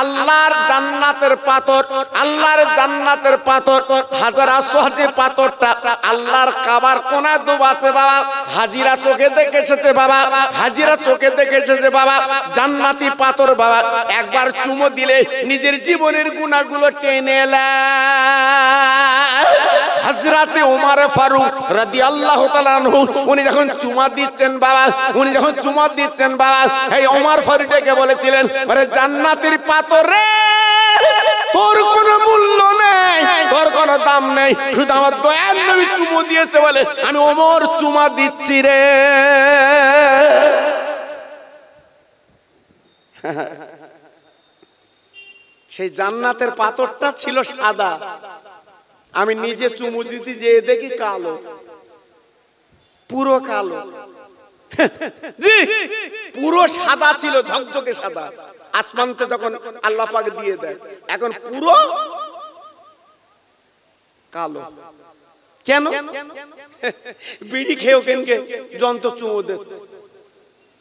আল্লাহর জান্নাতের পাথর, আল্লাহর জান্নাতের পাথর হাজার আসওয়াদ যে পাথরটা আল্লাহর কাবার কোণা ডুবাছে বাবা, হাজিরা চোখে দেখে এসেছে বাবা, হাজিরা চোখে দেখে এসেছে বাবা, জান্নাতি পাথর বাবা, একবার চুমো দিলে নিজের জীবনের গুনাহগুলো টেনে এলা। হযরতে ওমর ফারুক রাদিয়াল্লাহু তাআলা আনহু উনি যখন চুমা দিচ্ছেন বাবা, উনি যখন চুমা দিচ্ছেন বাবা, এই ওমর ফারুককে বলেছিলেন, আরে জান্নাতের পাথর রে, তোর কোনো মূল্য নেই, তোর কোনো দাম নেই, শুধু আমার দয়ার নবী চুমো দিয়েছে বলে আমি ওমর চুমা দিচ্ছি রে। সেই জান্নাতের পাথরটা ছিল সাদা, আমি নিজে চুমু দিতে যেয়ে দেখি কালো, পুরো কালো। জি, পুরো সাদা ছিল, ঝকঝকে সাদা। আসমানতে যখন আল্লাহ পাক দিয়ে দেয়, এখন পুরো কালো। কেন? বিড়ি খেয়েও কেনকে যন্ত্র চুমো দিচ্ছে,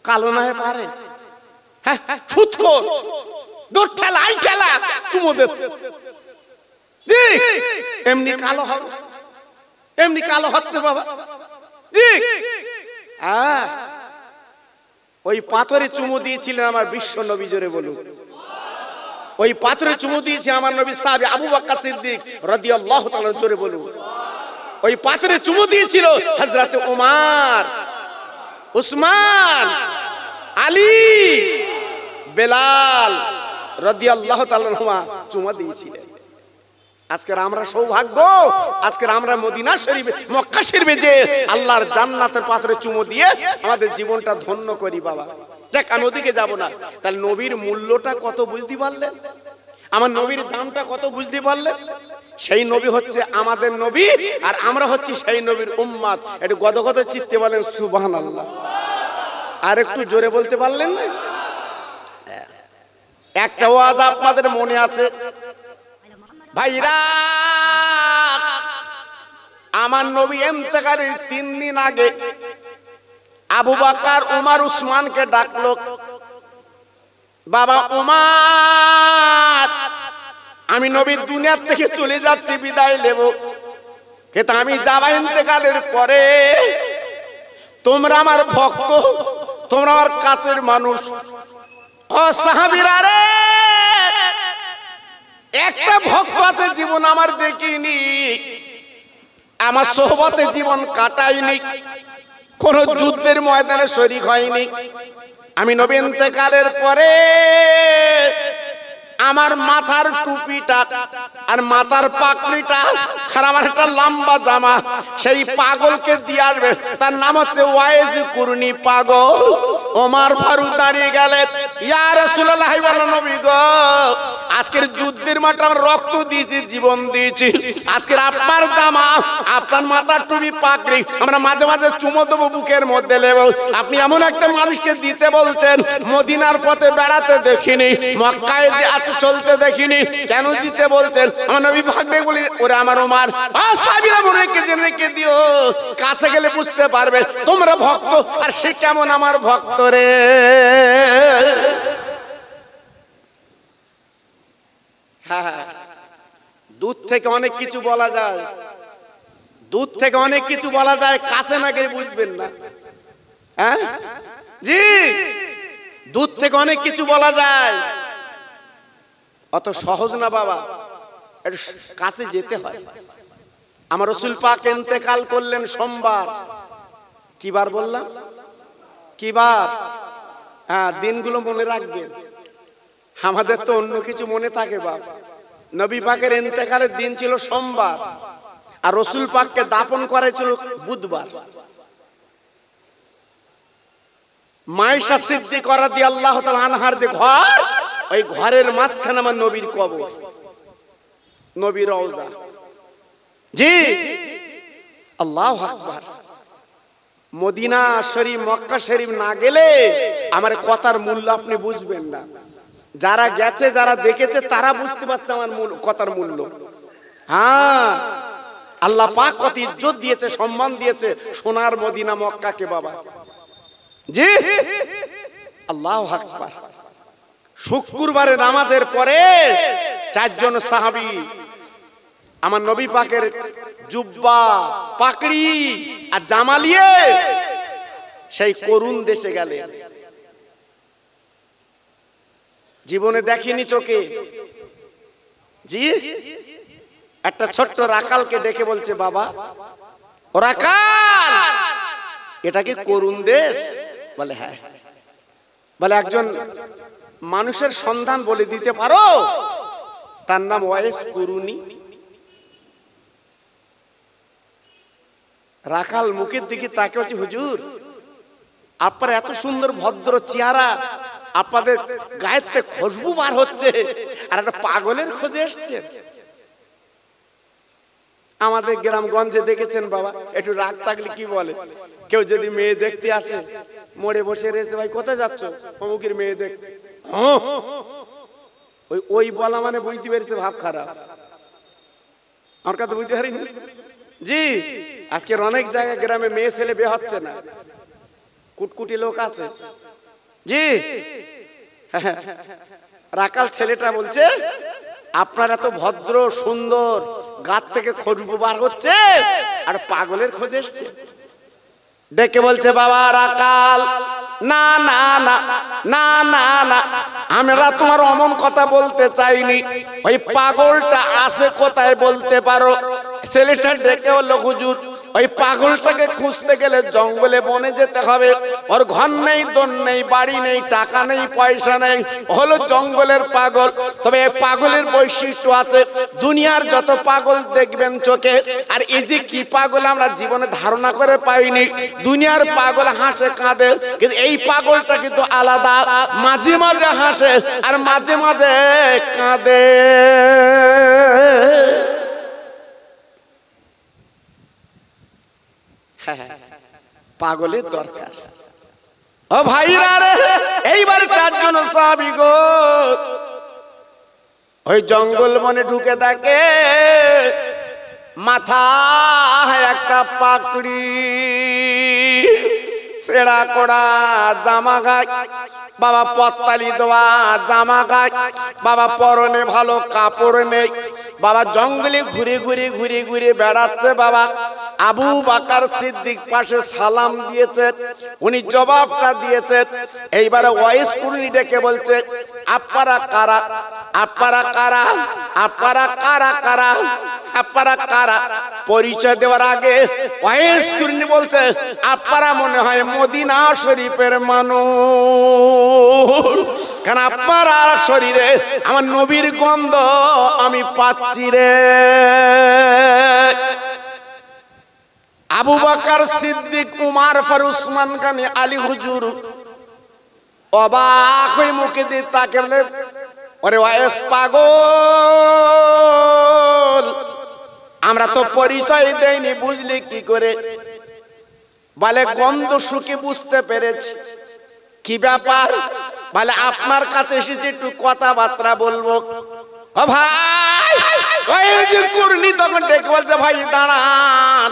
কালো না হয়ে পারে? হ্যাঁ, সুদখোর, দৌড় ঠেলা, আই ঠেলা, চুমো দিচ্ছে। জি, এমনি কালো হবে, এমনি কালো হচ্ছে বাবা। জি, ওই পাথরে চুমু দিয়েছিলেন আমার বিশ্ব নবী, জোরে বলুন। ওই পাথরে চুমু দিয়েছে আমার নবী সাহাবী আবু বকর সিদ্দিক রাদিয়াল্লাহু তাআলা, জোরে বলুন। ওই পাথরে চুমু দিয়েছিল হযরতে ওমর, উসমান, আলী, বেলাল রাদিয়াল্লাহু তাআলা চুমু দিয়েছিলেন। আজকের আমরা সৌভাগ্য, আজকের আমরা মদিনা শরীফে, মক্কা শরীফে যে আল্লাহর জান্নাতের পাথরে চুমু দিয়ে আমাদের জীবনটা ধন্য করি বাবা। দেখ, আমি ওদিকে যাব না। তাহলে নবীর মূল্যটা কত বুঝতে পারলেন? আমার নবীর দামটা কত বুঝতে পারলেন? সেই নবী হচ্ছে আমাদের নবী, আর আমরা হচ্ছি সেই নবীর উম্মত। একটু গদগদ চিত্তে বলেন সুবহানাল্লাহ। আর একটু জোরে বলতে পারলেন না? একটা ওয়াজ আপনাদের মনে আছে ভাইরা, আমার নবী ইন্তেকালের 3 দিন আগে আবু বকর, ওমর, উসমানকে ডাকলো, বাবা ওমর, আমি নবী দুনিয়া থেকে চলে যাচ্ছি, বিদায় নেব, কিন্তু আমি যাব ইন্তেকালের পরে, তোমরা আমার ভক্ত, তোমরা আমার কাছের মানুষ, ও সাহাবীরা রে, একটা ভক্ত আছে জীবন আমার দেখিনি, আমার সোহবতে জীবন কাটাইনি, কোন যুদ্ধের ময়দানে শরীক হয়নি, আমি নবী ইন্তেকালের পরে আমার মাথার টুপিটা আর মাথার পাগড়িটা আর আমার একটা লম্বা জামা সেই পাগলকে দিয়ে আসবে, তার নাম হচ্ছে ওয়াইজ কুরনি পাগল। ওমর ফারুক দাঁড়িয়ে গেলেন, ইয়া রাসূলুল্লাহ, বলেন নবী গো, আজকের যুদ্ধের মাঠে আমরা রক্ত দিয়েছি, জীবন দিয়েছি, আজকের আপনার জামা, আপনার মাথার টুপি, পাগড়ি আমরা মাঝে মাঝে চুমো দেবো, বুকের মধ্যে নেব, আপনি এমন একটা মানুষকে দিতে বলছেন, মদিনার পথে বেড়াতে দেখিনি, মক্কায় চলতে দেখিনি, কেন দিতে বলছেন? আমার নবী ভাগবে বলি, ওরে আমার ওমর, সাহাবীরা মনে রেখে দিও, কাছে গেলে বুঝতে পারবে তোমরা ভক্ত আর সে কেমন আমার ভক্ত রে। হ্যাঁ, দূর থেকে অনেক কিছু বলা যায়, দূর থেকে অনেক কিছু বলা যায়, কাছে না গেলে বুঝবেন না। হ্যাঁ জি, দূর থেকে অনেক কিছু বলা যায়, অত সহজ না বাবা, একটু কাছে যেতে হয়। আমার রাসূল পাক ইন্তেকাল করলেন সোমবার, কি বার বললাম? কি বার? হ্যাঁ, দিনগুলো মনে রাখবেন, আমাদের তো অন্য কিছু মনে থাকে বাবা। নবী পাকের ইন্তেকালের দিন ছিল সোমবার, আর রাসূল পাককে দাফন করেছিল বুধবার। মায়েশা সিদ্দিকা রাদিয়াল্লাহু তাআলা আনহার যে ঘর, ওই ঘরের মাঝখানে আমার নবীর কবর, নবীর রওজা। জি, আল্লাহু আকবার। মদিনা শরীফ, মক্কা শরীফ না গেলে আমার কথার মূল্য আপনি বুঝবেন না। যারা গেছে, যারা দেখেছে, তারা বুঝতে পারছে আমার কথার মূল্য। হ্যাঁ, আল্লাহ পাক কত ইজ্জত দিয়েছে, সম্মান দিয়েছে সোনার মদিনা মক্কাকে বাবা। জি, আল্লাহু আকবার। শুক্রবারে নামাজের পরে চারজন সাহাবী আমার নবী পাকের জুব্বা পাকড়ি আর জামা নিয়ে সেই করুণ দেশে গেলেন। জীবনে দেখিনি চোখে। জি, একটা ছোট্ট রাখালকে ডেকে বলছে, বাবা ও রাখাল, এটা কি করুণ দেশ? বলে হ্যাঁ। বলে একজন মানুষের সন্ধান বলে দিতে পারো? তার নাম ওয়াইস কুরুনি। রাখাল মুখের দিকে তাকে বলছে, হুজুর আপনার এত সুন্দর ভদ্র চেহারা, আপনাদের গায়েতে খুশবু বার হচ্ছে, আর একটা পাগলের খোঁজে এসছে। আমাদের গ্রামগঞ্জে দেখেছেন বাবা, একটু রাগ থাকলে কি বলে, কেউ যদি মেয়ে দেখতে আসে মোড়ে বসে রয়েছে, ভাই কোথায় যাচ্ছ? অমুকের মেয়ে দেখতে। ওই বলা মানে বুঝতে পেরেছে ভাব খারাপ। আমার কথা বুঝতে পারিনি। জি, আজকের অনেক জায়গায় গ্রামে মেয়ে ছেলে বিয়ে হচ্ছে না, কুটকুটি লোক আছে। জি, রাখাল ছেলেটা বলছে, আপনার এত ভদ্র সুন্দর, গাছ থেকে খুশবু বার হচ্ছে, আর পাগলের খোঁজে এসছে। ডেকে বলছে, বাবা রাখাল, না না না না না না, আমরা তোমার অমন কথা বলতে চাইনি। ওই পাগলটা আছে কোথায় বলতে পারো? ছেলেটা ডেকে বলল, হুজুর ওই পাগলটাকে খুঁজতে গেলে জঙ্গলে বনে যেতে হবে। ওর ঘর নেই, দোর নেই, বাড়ি নেই, টাকা নেই, পয়সা নেই, হলো জঙ্গলের পাগল। তবে এই পাগলের বৈশিষ্ট্য আছে, দুনিয়ার যত পাগল দেখবেন চোখে, আর এই যে কি পাগল আমরা জীবনে ধারণা করে পাইনি। দুনিয়ার পাগল হাসে কাঁদে, কিন্তু এই পাগলটা কিন্তু আলাদা, মাঝে মাঝে হাসে আর মাঝে মাঝে কাঁদে। পাগলের দরকার। ও ভাইরা রে, এইবার চারজন সাহাবী গো ওই জঙ্গল বনে ঢুকে থাকে, মাথায় একটা পাকড়ি, ছেঁড়া কড়া জামা গায়, বাবা পত্তালি দেওয়া জামা গায়, বাবা পরনে ভালো কাপড় নেই, বাবা জঙ্গলে ঘুরে ঘুরে ঘুরে ঘুরে বেড়াচ্ছে। বাবা আবু বকর সিদ্দিক পাশে সালাম দিয়েছেন, উনি জবাবটা দিয়েছেন। এইবারে ওয়াইস কুরনি ডেকে বলছে, আপনারা কারা? আপনারা কারা? আপনারা কারা? কারা আপনারা কারা? পরিচয় দেওয়ার আগে ওয়াইস কুরনি বলছে, আপনারা মনে হয় মদিনা শরীফের মানুষ, কারণ আপনার শরীরে আমার নবীর গন্ধ আমি পাচ্ছি রে। আবু বকর সিদ্দিক, উমর, ফারুক, উসমান গনি, আলী হুজুর অবাক হয়ে মুখে দিয়ে তাকে বলে, ওরে ওয়াইস পাগল, আমরা তো পরিচয় দেইনি, বুঝলি কি করে? বলে গন্ধ শুকে বুঝতে পেরেছি। কি ব্যাপার? বলে আপনার কাছে এসেছি একটু কথাবার্তা বলবো। ও ভাই, ওই যে কুরনি তখন ডেকে বলছে, ভাই দাঁড়ান,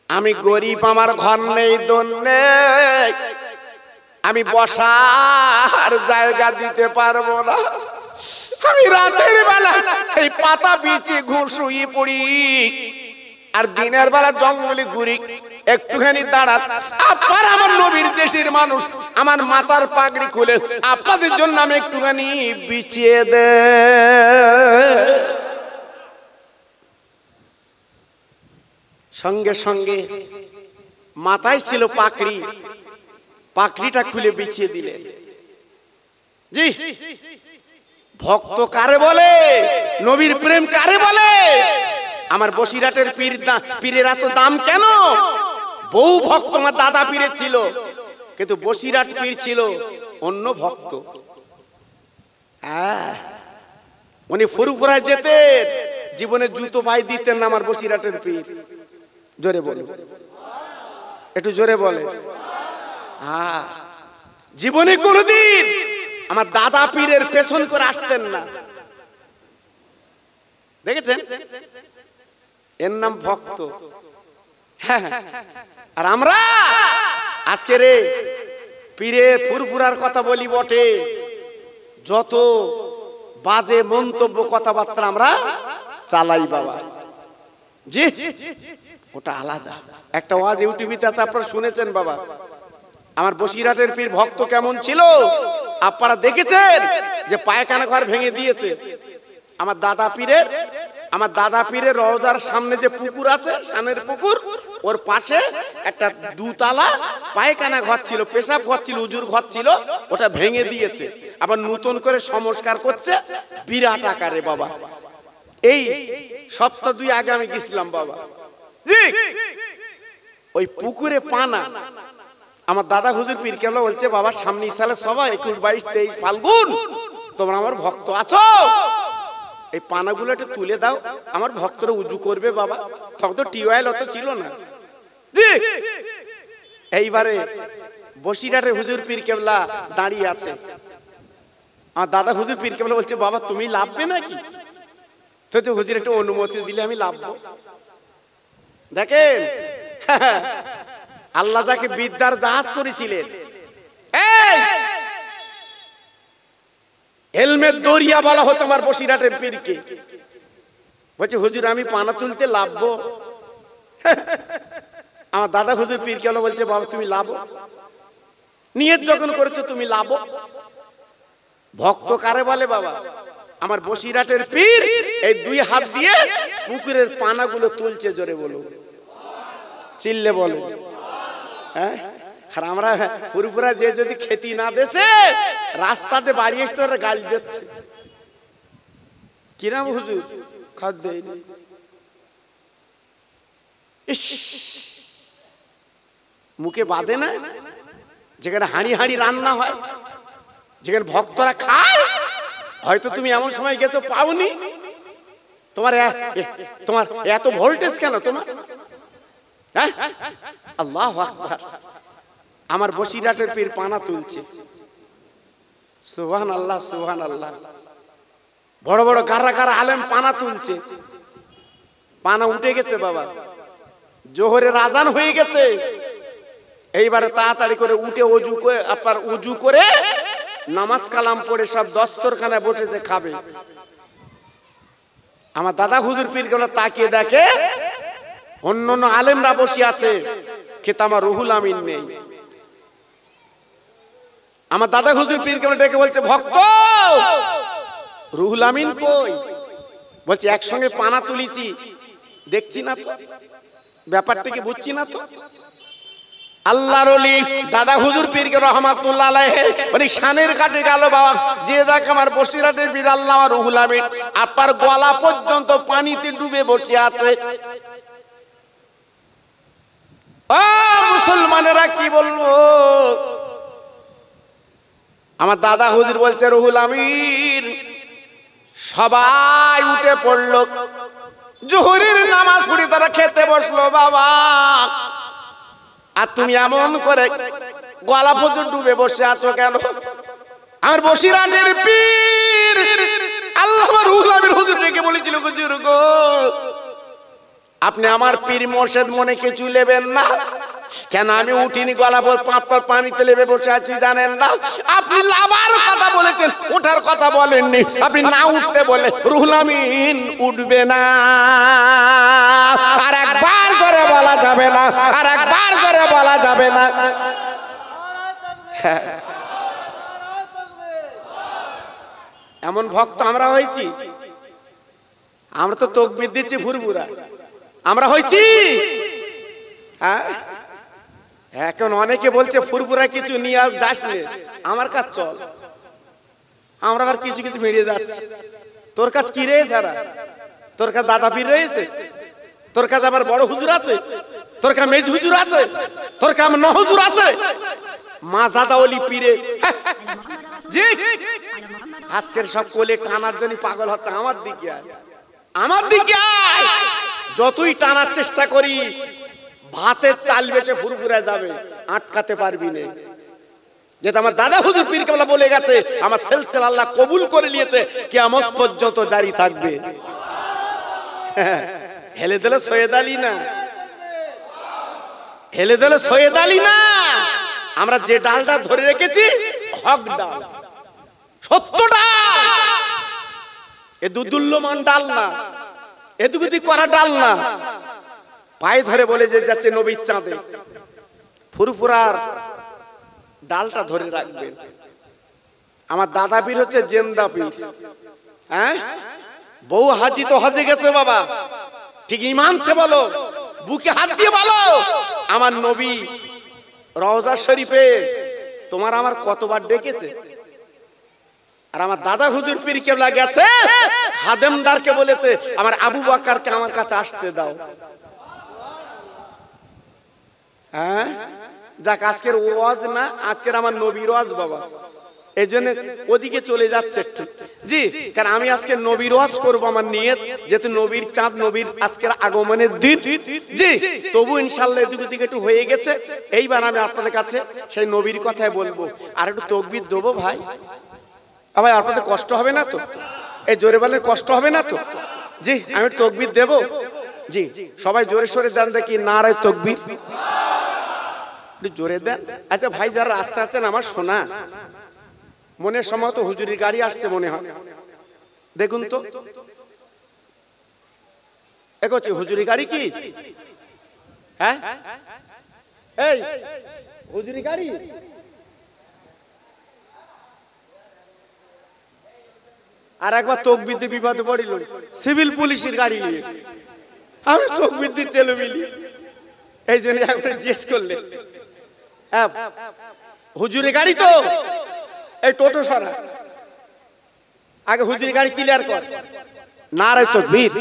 আমি গরিব, আমার ঘর নেই, দোর নেই, আমি বসার জায়গা দিতে পারবো না। আমি রাতের বেলা এই পাতা বিছিয়ে শুয়ে পড়ি, আর দিনের বেলা জঙ্গলে ঘুরি। একটুখানি দাঁড়ান, আপনার আমার নবীর দেশের মানুষ, আমার মাথার পাগড়ি খুলে আপনাদের জন্য আমি একটুখানি বিছিয়ে দে। সঙ্গে সঙ্গে মাথায় ছিল পাগড়ি, পাগড়িটা খুলে বিছিয়ে দিলেন। জি, ভক্ত কারে বলে? নবীর প্রেম কারে বলে? আমার বসিরহাটের পীরের এত দাম কেন? বহু ভক্ত আমার দাদা পীরের ছিল, কিন্তু বসিরহাট পীর ছিল অন্য ভক্ত। উনি ফুরফুরায় যেতেন, জীবনে জুতো পায়ে দিতেন না আমার বসিরহাটের পীর। জোরে বলে, একটু জোরে বলে। জীবনে কোনদিন আমার দাদা পীরের পেছন করে আসতেন না। দেখেছেন? এর নাম ভক্ত। আর আমরা আজকে রে পীরের ফুরফুরার কথা বলি বটে, যত বাজে মন্তব্য কথাবার্তা আমরা চালাই বাবা, জি ওটা আলাদা। একটা ওয়াজ ইউটিউবে আছে, আপনারা শুনেছেন বাবা, আমার বসিরহাটের পীর ভক্ত কেমন ছিল আপনারা দেখেছেন, যে পায়খানা ঘর ভেঙে দিয়েছে। আমার দাদা পীরের রওজার সামনে যে পুকুর আছে, সামনের পুকুর, ওর পাশে একটা দুতলা পায়খানা ঘর ছিল, পেশাব ঘর ছিল, উজুর ঘর ছিল, ওটা ভেঙে দিয়েছে, আবার নতুন করে সংস্কার করছে বিরাট আকারে বাবা। এই সপ্তাহ 2 আগে আমি গেছিলাম বাবা, জি ওই পুকুরে পানা। আমার দাদা হুজুর পীর কেবলা বলছে, বাবা সামনে সালে সবাই 21, 22, 23 ফাল্গুন, তোমরা আমার ভক্ত আছো, এই পানাগুলো একটু তুলে দাও, আমার ভক্তরা উজু করবে বাবা। তখন তো টিউবওয়েল অত ছিল না। এইবারে বসিরহাটের হুজুর পীর কেবলা দাঁড়িয়ে আছে, আমার দাদা হুজুর পীর কেবলা বলছে, বাবা তুমি লাভবে নাকি? তো হুজুর একটু অনুমতি দিলে আমি লাভবো। দেখেন আল্লাহ যাকে বিদ্যার জাহাজ করেছিলেন, এই হেলমেট দরিয়া বলা হতো আমার বসিরহাটের পীরকে। বলছে হুজুর আমি পানা তুলতে লাভবো? আমার দাদা হুজুর পীর কেন বলছে, বাবা তুমি লাভো, নিয়ত যখন করেছো তুমি লাভো। ভক্ত কারে বলে বাবা? আমার বসিরহাটের পীর এই 2 হাত দিয়ে পুকুরের পানাগুলো তুলছে, জোরে বলো, চিল্লে বলো। হ্যাঁ, আর আমরা পুরুপুরা যে যদি খেতি না দেশে রাস্তাতে বাড়ি এসে তারা গাল দিচ্ছে, কিরাম হুজুর খাদ দেয়নি। মুখে বাঁধে না, যেখানে হাঁড়ি হাঁড়ি রান্না হয়, যেখানে ভক্তরা খায়, হয়তো তুমি এমন সময় গেছো পাওনি, তোমার এত ভোল্টেজ কেন তোমার? হ্যাঁ, আল্লাহু আকবার। আমার বসিরহাটের পীর পানা তুলছে, সুবহানাল্লাহ সুবহানাল্লাহ। বড় বড় গারা গারা আলেম পানা তুলছে, পানা উঠে গেছে বাবা, জোহরের আজান হয়ে গেছে। এইবারে তাড়াতাড়ি করে উঠে উজু করে নামাজ কালাম পড়ে সব দস্তরখানায় বসেছে খাবে। আমার দাদা হুজুর পীর গুলো তাকিয়ে দেখে অন্যান্য আলেমরা বসে আছে, কিন্তু আমার রুহুল আমিন নেই। আমার দাদা হুজুর পীর কেমন ডেকে বলছে, ভক্ত রুহুল আমিন কই? বলছে একসঙ্গে পানা তুলিছি, দেখছি না তো, ব্যাপারটা কি বুঝছি না তো। আল্লাহর ওলি দাদা হুজুর পীরকে রহমাতুল্লাহ আলাইহি উনি শানের কাটে গেল বাবা, যে দেখ আমার বসিরহাটের পীর আল্লামা রুহুল আমিন আপনার গলা পর্যন্ত পানিতে ডুবে বসে আছে। ও মুসলমানেরা কি বলবো, আমার দাদা হুজুর বলছে রুহুল আমিন, সবাই উঠে পড়লো, জোহরের নামাজ পড়ে তারা খেতে বসলো বাবা, আর তুমি এমন করে গলা পর্যন্ত ডুবে বসে আছো কেন? আমার বসিরহাটের পীর আল্লামা রুহুল আমিন হুজুর ডেকে বলেছিল, হুজুর গো আপনি আমার পীর মোর্শেদ মনে কিছু নেবেন না কেন? আমি উঠিনি, গলা পানিতে লেবে বসে আছি জানেন না? আপনি লাভার কথা বলেছেন, ওঠার কথা বলেননি। আপনি না উঠতে বলে রুহুল আমিন উঠবে না। আর একবার জোরে বলা যাবে না, আর একবার জোরে বলা যাবে না। এমন ভক্ত আমরা হয়েছি, আমরা তো তাকবীর দিচ্ছি ফুরফুরা, আমরা হয়েছি। হ্যাঁ, এখন অনেকে বলছে ফুরফুরা কিছু নিয়ে আর যাস নে, আমার কাজ চল, আমরা আবার কিছু কিছু বেরিয়ে যাচ্ছি। তোর কাছে কি রয়েছে? সারা তোর কাছে দাদা পীর রয়েছে, তোর কাছে আবার বড় হুজুর আছে, তোর কাছে মেজ হুজুর আছে, তোর কাছে ন হুজুর আছে, মা জাদা ওলি পীরে। জি আজকের সব কোলে টানার জন্য পাগল হচ্ছে। আমার দিকে আয়, আমার দিকে আয়, যতই টানার চেষ্টা করি ভাতের চাল বেচে ফুরফুরা যাবে, আটকাতে পারবি না। যেটা আমার দাদা হুজুর পীর কেবলা বলে গেছে, আমার সিলসিলা আল্লাহ কবুল করে নিয়েছে, কিয়ামত পর্যন্ত জারি থাকবে। হেলে দিলে সৈয়দ আলী না, হেলে দিলে সৈয়দ আলী না, আমরা যে ডালটা ধরে রেখেছি হক ডাল, সত্য ডাল, এ দুদুল্যমান ডাল না, এদিক করা ডাল না। পায়ে ধরে বলে যে যাচ্ছে নবীর চাঁদে, ফুরফুরার ডালটা ধরে রাখবেন। আমার দাদা পীর হচ্ছে জেন্দা পীর। হ্যাঁ, বউ হাজি তো হজে গেছে বাবা, ঠিক ইমানছে বলো, বুকে হাত দিয়ে বলো, আমার নবী রওজা শরীফে তোমার আমার কতবার ডেকেছে। আর আমার দাদা হুজুর পীর কেবলা গেছে, খাদেমদারকে বলেছে আমার আবু বকরকে আমার কাছে আসতে দাও। হ্যাঁ, যাক আজকের ওয়াজ না, আজকের আমার নবীর ওয়াজ বাবা, এই জন্য ওদিকে চলে যাচ্ছে জি। কারণ আমি আজকে নবীর ওয়াজ করবো, আমার নিয়ত, যেহেতু নবীর চাঁদ, নবীর আজকের আগমনের দিন জি। তবু ইনশাল্লাহ এদিকে একটু হয়ে গেছে, এইবার আমি আপনাদের কাছে সেই নবীর কথাই বলবো। আর একটু তাকবীর দেবো ভাই, ভাই আপনাদের কষ্ট হবে না তো? এই জোরে বলেন, কষ্ট হবে না তো? জি, আমি একটু তাকবীর দেবো জি। সবাই জোরে সোরে দেন দেখি, নারায়ে তাকবীর, জোরে দেন। আচ্ছা ভাই, যারা রাস্তা আছেন আমার শোনা, মনে সম্ভবত হুজুরির গাড়ি আসছে মনে হয়, দেখুন তো এগোচ্ছে হুজুরি গাড়ি কি? হ্যাঁ, এই হুজুরি গাড়ি, আর একবার তাকবীর দিয়ে বিপদে পড়িল, সিভিল পুলিশের গাড়ি, আমি তাকবীর দিয়ে চলে মিলি, এই জন্য একবার জিজ্ঞেস করলে হুজুরি গাড়ি তো, এই টোটো সরা, আগে হুজুরি গাড়ি ক্লিয়ার কর। নারায়ে তাকবীর,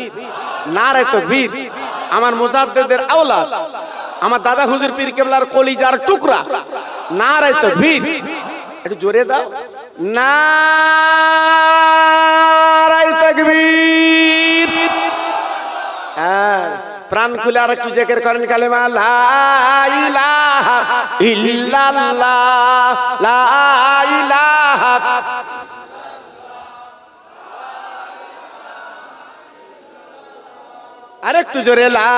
নারায়ে তাকবীর। আমার মুজাদ্দিদের আওলাদ, আমার দাদা হুজুর পীর কেবলার কলিজার টুকরা, নারায়ে তাকবীর। একটু জোরে দাও, নারায়ে তাকবীর। হ্যাঁ, প্রাণ খুলে আর একটু জিকির করেন কালেমা লা ইলাহা ইল্লাল্লাহ, লা ইলাহা। আরেকটু জোরে, লা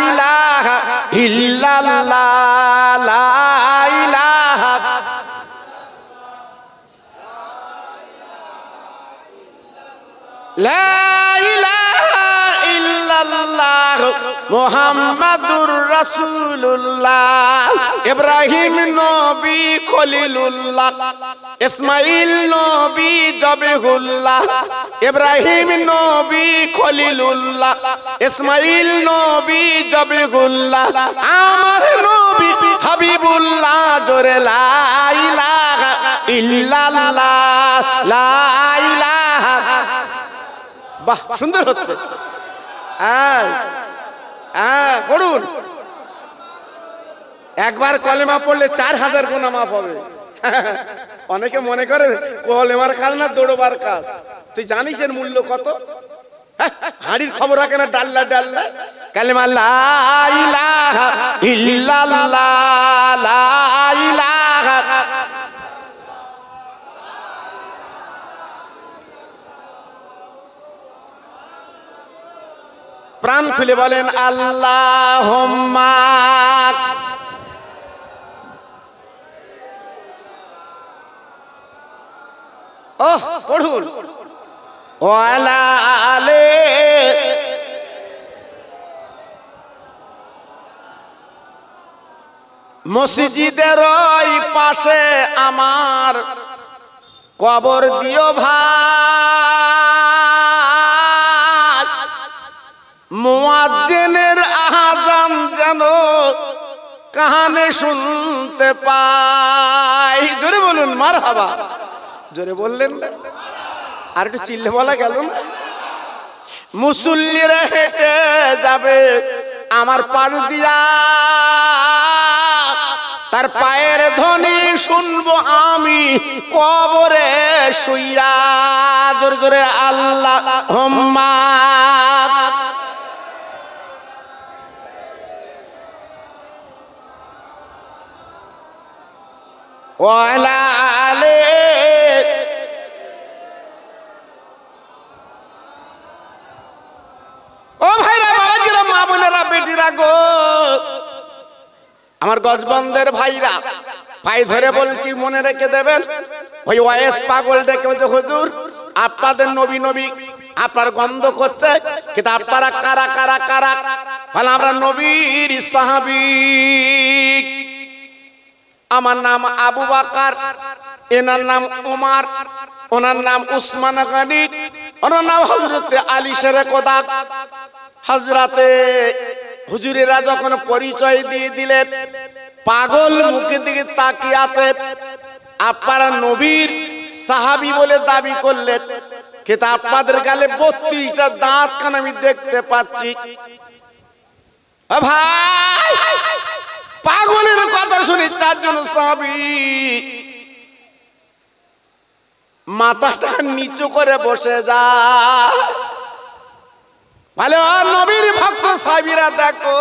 ইলাহা ইল্লাল্লাহ, লা ইলাহা। লা ইলাহা ইল্লাল্লাহ মুহাম্মাদুর রাসূলুল্লাহ। ইব্রাহিম নবী খলিলুল্লাহ, ইসমাইল নবী জবিহুল্লাহ, ইব্রাহিম নবী খলিলুল্লাহ, ইসমাইল নবী জবিহুল্লাহ, আমার নবী হাবিবুল্লাহ। জোরে লা ইলাহা ইল্লাল্লাহ, লা ইলাহা। বাহ, সুন্দর হচ্ছে। পড়ুন, একবার কলেমা পড়লে 4000 গুনাহ মাফ হবে। অনেকে মনে করে কলেমার কাজ না দৌড়বার কাজ, তুই জানিস এর মূল্য কত? হাড়ির খবর রাখে না, ডাল্লা ডাল্লা কালেমা লা ইলাহা ইল্লাল্লাহ, লা ইলাহা। প্রাণ খুলে বলেন আল্লাহুম্মা। ওহ, পড়ুন, ওয়ালা আলে। মসজিদের ওই পাশে আমার কবর দিও ভাই, মুয়াজ্জিনের আযান যেন কানে শুনতে পাই। জোরে বলুন মারহাবা। জোরে বললেন না, আর একটু চিল্লে বলা গেল না? মুসল্লিরা হেঁটে যাবে আমার পার দিয়া, তার পায়ের ধ্বনি শুনবো আমি কবরে শুইয়া। জোরে জোরে আল্লাহুম্মা। ওয়ালা আলে। ও ভাইরা, বাবাজিরা, মা বোনেরা, বেটিরা গো, আমার গজবন্দের ভাইরা, পায়ে ধরে বলছি মনে রেখে দেবেন। ওই ওয়াইস পাগল ডেকে বলছে হুজুর আপনাদের নবী নবী আপনার গন্ধ করছে, কিন্তু আপনারা কারা কারা কারা? বলে আমরা নবীর সাহাবী। আমার নাম আবু বকর, এনার নাম ওমর, ওনার নাম উসমান গনি, ওনার নাম হযরতে আলী শেরে খোদা। হযরতে হুজুরেরা যখন পরিচয় দিয়ে দিলেন, পাগল মুখের দিকে তাকিয়ে আছে। আপনারা নবীর সাহাবী বলে দাবি করলেন, কিন্তু আপনাদের গালে 32টা দাঁত কান আমি দেখতে পাচ্ছি। ভাই পাগলের কথা শুনে চারজন সাহাবী মাথাটা নিচু করে বসে যায়। ভালো নবীর ভক্ত সাহাবীরা দেখো,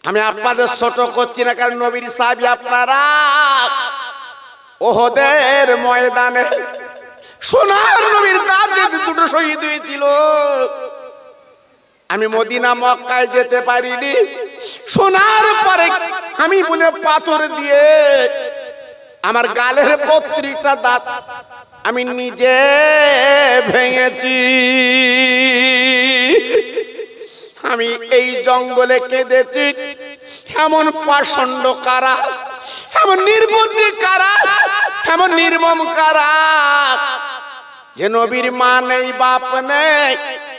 আমি আপনাদের ছোট করছি না, কারণ নবীর সাহাবী আপনারা ওহদের ময়দানে সোনার নবীর দাঁত যেতে দুটো শহীদ হয়েছিল। আমি মদিনা মক্কায় যেতে পারিনি, সোনার পরে আমি বলে পাথর দিয়ে আমার গালের 32টা দাঁত আমি নিজে ভেঙেছি। আমি এই জঙ্গলে কেঁদেছি। এমন পাষণ্ড কারা, এমন নির্বুদ্ধি কারা, এমন নির্মম কারা, যে নবীর মা নেই বাপ নেই,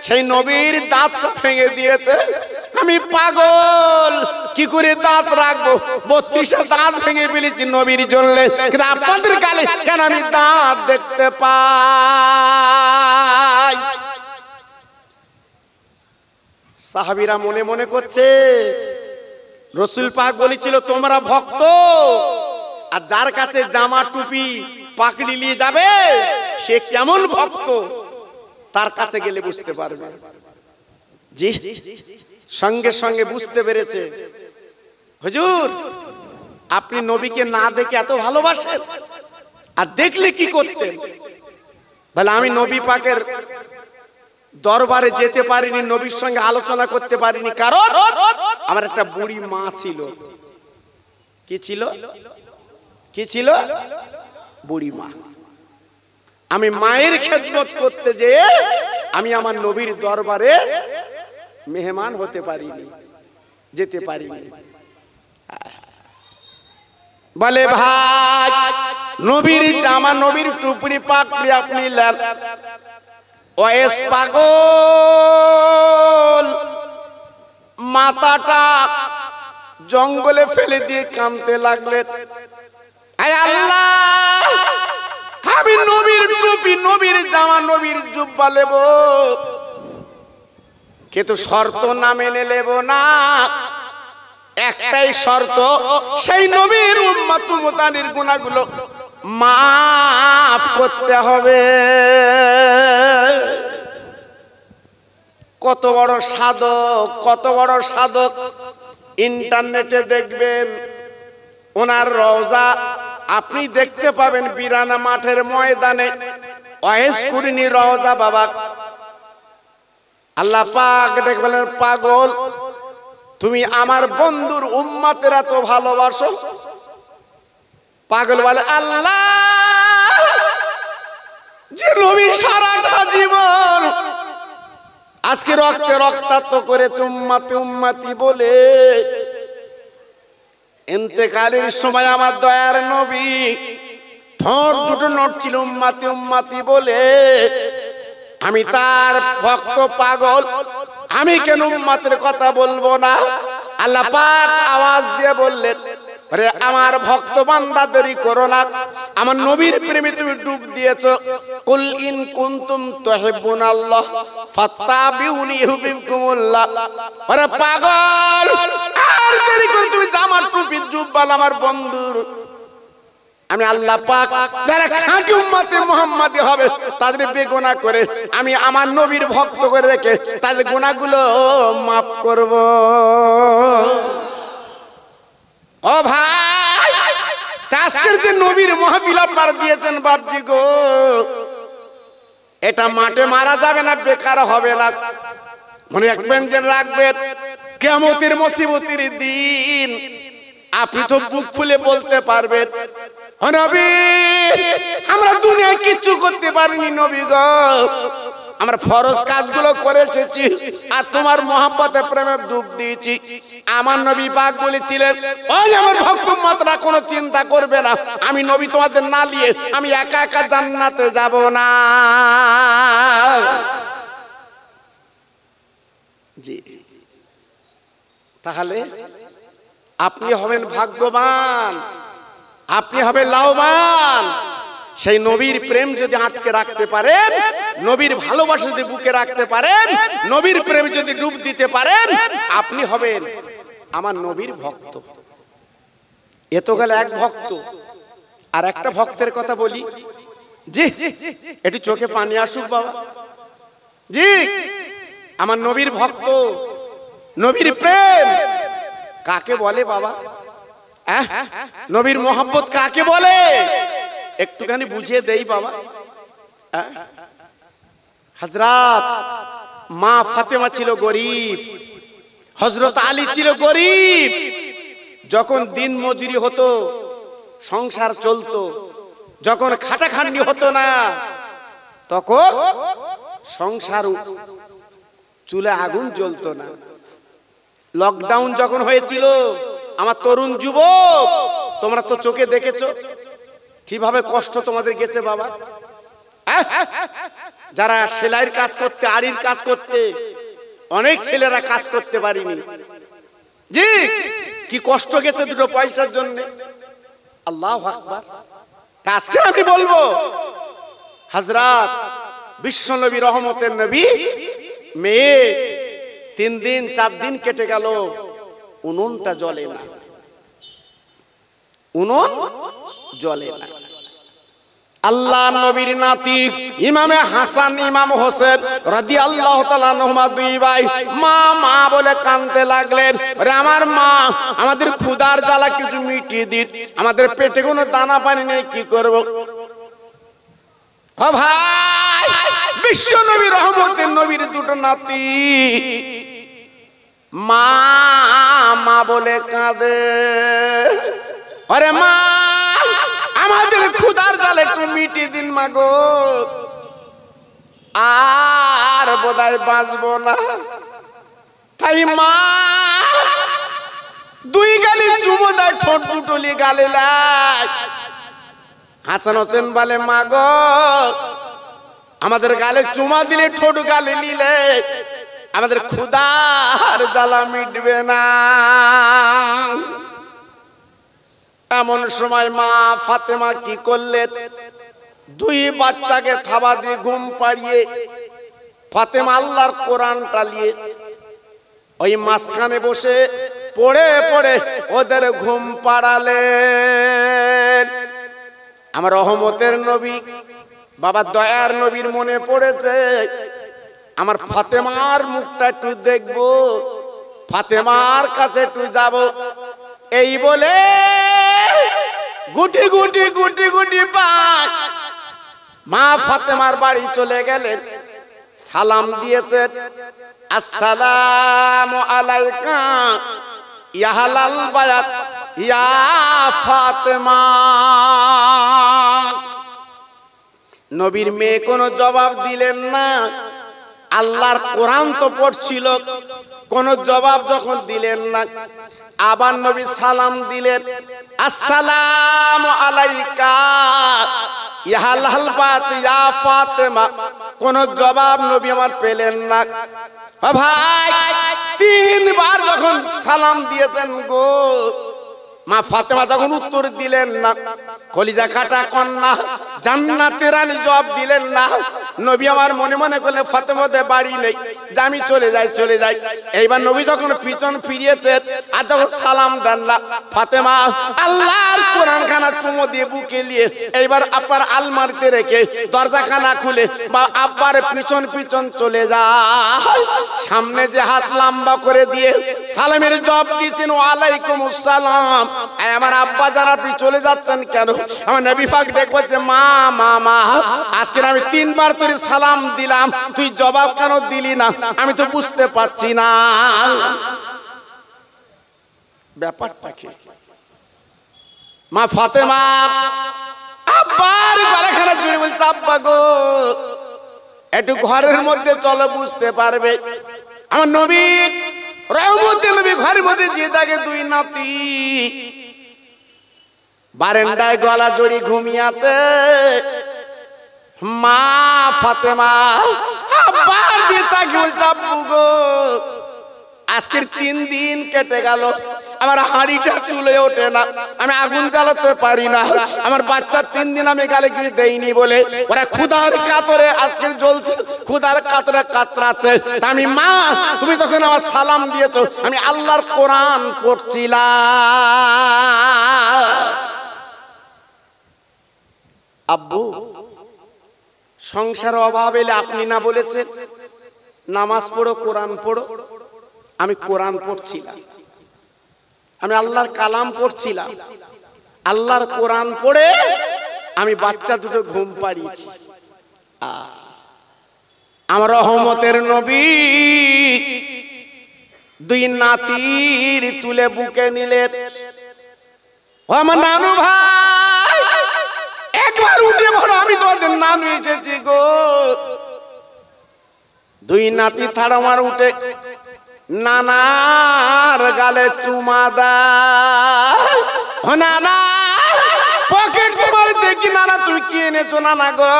সেই নবীর দাঁতটা ভেঙে দিয়েছে। আমি পাগল, কি করে দাঁত রাখবো? 32টা দাঁত ভেঙে ফেলেছি নবীর জন্য, কিন্তু আপনাদের গালে কেন আমি দাঁত দেখতে পাই? সাহাবীরা মনে মনে করছে, রসুল পাক বলেছিল তোমরা ভক্ত, আর যার কাছে জামা টুপি পাকড়ি নিয়ে যাবে সে কেমন ভক্ত, তার কাছে গেলে বুঝতে পারবে। জি, সঙ্গে সঙ্গে বুঝতে পেরেছে। হুজুর আপনি নবীকে না দেখে এত ভালোবাসেন, আর দেখলে কি করতেন? বলে আমি নবী পাকের দরবারে যেতে পারিনি, নবীর সঙ্গে আলোচনা করতে পারিনি, কারণ আমার একটা বুড়ি মা ছিল। কি ছিল? কি ছিল? বুড়ি মা। আমি মায়ের খেদমত করতে যেয়ে আমি আমার নবীর দরবারে মেহমান হতে পারিনি, যেতে পারিনি। বলে ভাই নবীর জামা নবীর টুপি পাকড়ি আপনি নেন। ওয়েস পাগল মাথাটা জঙ্গলে ফেলে দিয়ে কাঁদতে লাগলেন। আয় আল্লাহ, আমি নবীর টুপি নবীর জামা নবীর জুব্বা নেব, কিন্তু শর্ত না মেনে নেব না। একটাই শর্ত, সেই নবীর উম্মত মুতানির গুনাহগুলো মাফ করতে হবে। কত বড় সাধক, কত বড় সাধক! ইন্টারনেটে দেখবেন ওনার রওজা আপনি দেখতে পাবেন বিরানা মাঠের ময়দানে। ওয়াইস কুরনি রওজা বাবা। আল্লাহ পাক দেখবেন পাগল তুমি আমার বন্ধুর উম্মতের এত ভালোবাসো। পাগল বলে আল্লাহ, যে নবী সারাটা জীবন আজকে রক্তে রক্তাক্ত করেছে উম্মতি উম্মতি বলে, ইন্তেকালের সময় আমার দয়ার নবী ঠোঁট দুটো নড়ছিল উম্মতি উম্মতি বলে। আমি তার ভক্ত পাগল, আমি কেন উম্মতের কথা বলবো না? আল্লাহ পাক আওয়াজ দিয়ে বললেন, আরে আমার ভক্ত বান্দা দেরি করো না, আমার নবীর প্রেমে তুমি ডুব দিয়েছো। কুল ইন কুনতুম তুহিব্বুনাল্লাহ ফাত্তাবিউনি ইউহিব্বুকুমুল্লাহ। আরে পাগল, আর দেরি করে তুমি জামার টুপি জুব্বাল আমার বন্ধুর। আমি আল্লাহ পাক যারা খাঁটি উম্মতে মুহাম্মাদি হবে তাদের বেগুনাহ করে আমি আমার নবীর ভক্ত করে রেখে তাদের গুনাহগুলো মাফ করব। ও ভাই, আজকের যে নবীর মাহফিল পার দিয়েছেন বাপজি গো, এটা মাঠে মারা যাবে না, বেকার হবে না। মনে রাখবেন যে রাখবেন কিয়ামতের মুসিবতের দিন আপনি তো বুক ফুলে বলতে পারবেন, ও নবী আমরা দুনিয়ায় কিচ্ছু করতে পারিনি নবী গো, আমরা ফরজ কাজগুলো করে এসেছি আর তোমার মহব্বতে প্রেমে ডুব দিয়েছি। আমার নবী পাক বলেছিলেন, ওই আমার ভক্ত উম্মতরা কোনো চিন্তা করবে না, আমি নবী তোমাদের না নিয়ে আমি একা একা জান্নাতে যাব না। জি, তাহলে আপনি হবেন ভাগ্যবান, আপনি হবেন লাভবান। সেই নবীর প্রেম যদি আটকে রাখতে পারেন, নবীর ভালোবাসা যদি বুকে রাখতে পারেন, নবীর প্রেম যদি ডুব দিতে পারেন, আপনি হবেন আমার নবীর ভক্ত। এ তো গেল এক ভক্ত। আর একটা ভক্তের কথা বলি, জি একটু চোখে পানি আসুক বাবা। জি, আমার নবীর ভক্ত, নবীর প্রেম কাকে বলে বাবা? নবীর মোহাব্বত কাকে বলে? একটুখানি বুঝিয়ে দেই বাবা। হযরত মা ফাতেমা ছিল গরিব, হযরত আলী ছিল গরিব। যখন দিন মজুরি হতো, সংসার চলতো, যখন খাটাখাটনি হতো না, তখন সংসার চুলে আগুন জ্বলতো না। লকডাউন যখন হয়েছিল, আমার তরুণ যুবক তোমরা তো চোখে দেখেছো কিভাবে কষ্ট তোমাদের গেছে বাবা। যারা সেলাইয়ের কাজ করতে, আড়ির কাজ করতে, অনেক ছেলেরা কাজ করতে পারিনি। জি, কি কষ্ট গেছে দুটো পয়সার জন্য। আল্লাহু আকবার। আজকে আমি বলবো, হযরত বিশ্বনবী রহমতের নবী মেয়ে 3 দিন 4 দিন কেটে গেল, উনুনটা জ্বলে না, উনুন জ্বলে না। আল্লাহ নবীর নাতি ইমামে হাসান ইমাম হোসেন রাদিয়াল্লাহু তাআলা আনহুমা দুই ভাই মা মা বলে কাঁদতে লাগলেন, আরে আমার মা, আমাদের ক্ষুধার জ্বালা কিছু মিটিয়ে দিন, আমাদের পেটে কোনো দানা পানি নেই, কি করব? ও ভাই, বিশ্ব নবী রহমতের নবীর দুটো নাতি মা মা বলে কাঁদে, আরে মা আমাদের ক্ষুধার জ্বালা একটু মিটিয়ে দিন মা গো, আর বোধহয় বাঁচবো না। তাই মা দুই গালি চুমো দেয়, ঠোঁট দুটোলি গালে লাগ। হাসান হোসেন বলে, মা গো আমাদের গালে চুমা দিলে, ঠোঁট গালে নিলে আমাদের ক্ষুধার জ্বালা মিটবে না। এমন সময় মা ফাতেমা কি করলেন, দুই বাচ্চাকে থাবা দিয়ে ঘুম পাড়িয়ে ফাতেমা আল্লাহর কোরআন টালিয়ে ওই মাঝখানে বসে পড়ে পড়ে ওদের ঘুম পাড়ালেন। আমার রহমতের নবী বাবা দয়ার নবীর মনে পড়েছে, আমার ফাতেমার মুখটা একটু দেখবো, ফাতেমার কাছে একটু যাব। এই বলে গুটি গুটি গুটি গুটি পায় মা ফাতেমার বাড়ি চলে গেলেন। সালাম দিয়েছেন, আসসালামু আলাইকা ইয়া হালাল বায়াত ইয়া ফাতেমা। নবীর মেয়ে কোনো জবাব দিলেন না। আল্লাহর কোরআন তো পড়ছিল, কোনো জবাব যখন দিলেন না, আবার নবী সালাম দিলেন, আসসালামু আলাইকা ইয়া হালাল বায়াত ইয়া ফাতেমা। কোনো জবাব নবী আমার পেলেন না। ভাই 3 বার যখন সালাম দিয়েছেন গো, মা ফাতেমা যখন উত্তর দিলেন না, কলিজা কাটা কন্যা জান্নাতের রানী জবাব দিলেন না, নবী আমার মনে মনে করলে ফাতেমাতে বাড়ি নেই, যে আমি চলে যাই চলে যাই। এইবার নবী যখন পিছন ফিরিয়েছেন আর যখন সালাম দেন না, ফাতেমা আল্লাহর কোরআন খানা চুমো দিয়ে বুকে নিয়ে এইবার আব্বার আলমারিতে রেখে দরজাখানা খুলে বা আব্বার পিছন পিছন চলে যায়। সামনে যে হাত লম্বা করে দিয়ে সালামের জবাব দিয়েছেন, ওয়ালাইকুম আসসালাম। আমার আব্বা যারা আপনি চলে যাচ্ছেন কেন? আমার নবী পাক ডেকে বলছে, মা মা মা আজকে আমি 3 বার তোর সালাম দিলাম, তুই জবাব কেন দিলি না? আমি তো বুঝতে পারছি না ব্যাপারটা কি। মা ফাতেমা আব্বার গলাখানা জুড়ে বলছে, আব্বা গো একটু ঘরের মধ্যে চলো, বুঝতে পারবে। আমার নবী রহমতের নবী ঘরের মধ্যে যে থাকে, দুই নাতি বারান্দায় গলা জড়ি ঘুমিয়ে আছে। মা ফাতেমা আব্বার দিয়ে তাকে বলছে, আব্বু গো আজকের 3 দিন কেটে গেল, আমার হাঁড়িটা চুলে ওঠে না, আমি আগুন জ্বালাতে পারি না, আমার বাচ্চা 3 দিন আমি গালে কিছু দেইনি বলে ওরা ক্ষুধার কাতরে আজকে জ্বলছে, ক্ষুধার কাতরে কাতরাচ্ছে। আমি মা তুমি যখন আমার সালাম দিয়েছো, আমি আল্লাহর কোরআন পড়ছিলাম। আব্বু সংসার অভাব এলে আপনি না বলেছেন নামাজ পড়ো, কোরআন পড়ো, আমি কোরআন পড়ছিলাম, আমি আল্লাহর কালাম পড়ছিলাম, আল্লাহর কোরআন পড়ে আমি বাচ্চা দুটো ঘুম পাড়িয়েছি। আমার রহমতের নবী দুই নাতির তুলে বুকে নিলে, আমার নানু ভাই একবার উঠে বলো, আমি তোমাদের নানু এসেছি গো। দুই নাতি থাড়ামার উঠে নানার গালে চুমা দেয়। নানা পকেট তোমার দেখি, নানা তুমি কি এনেছো নানা গো?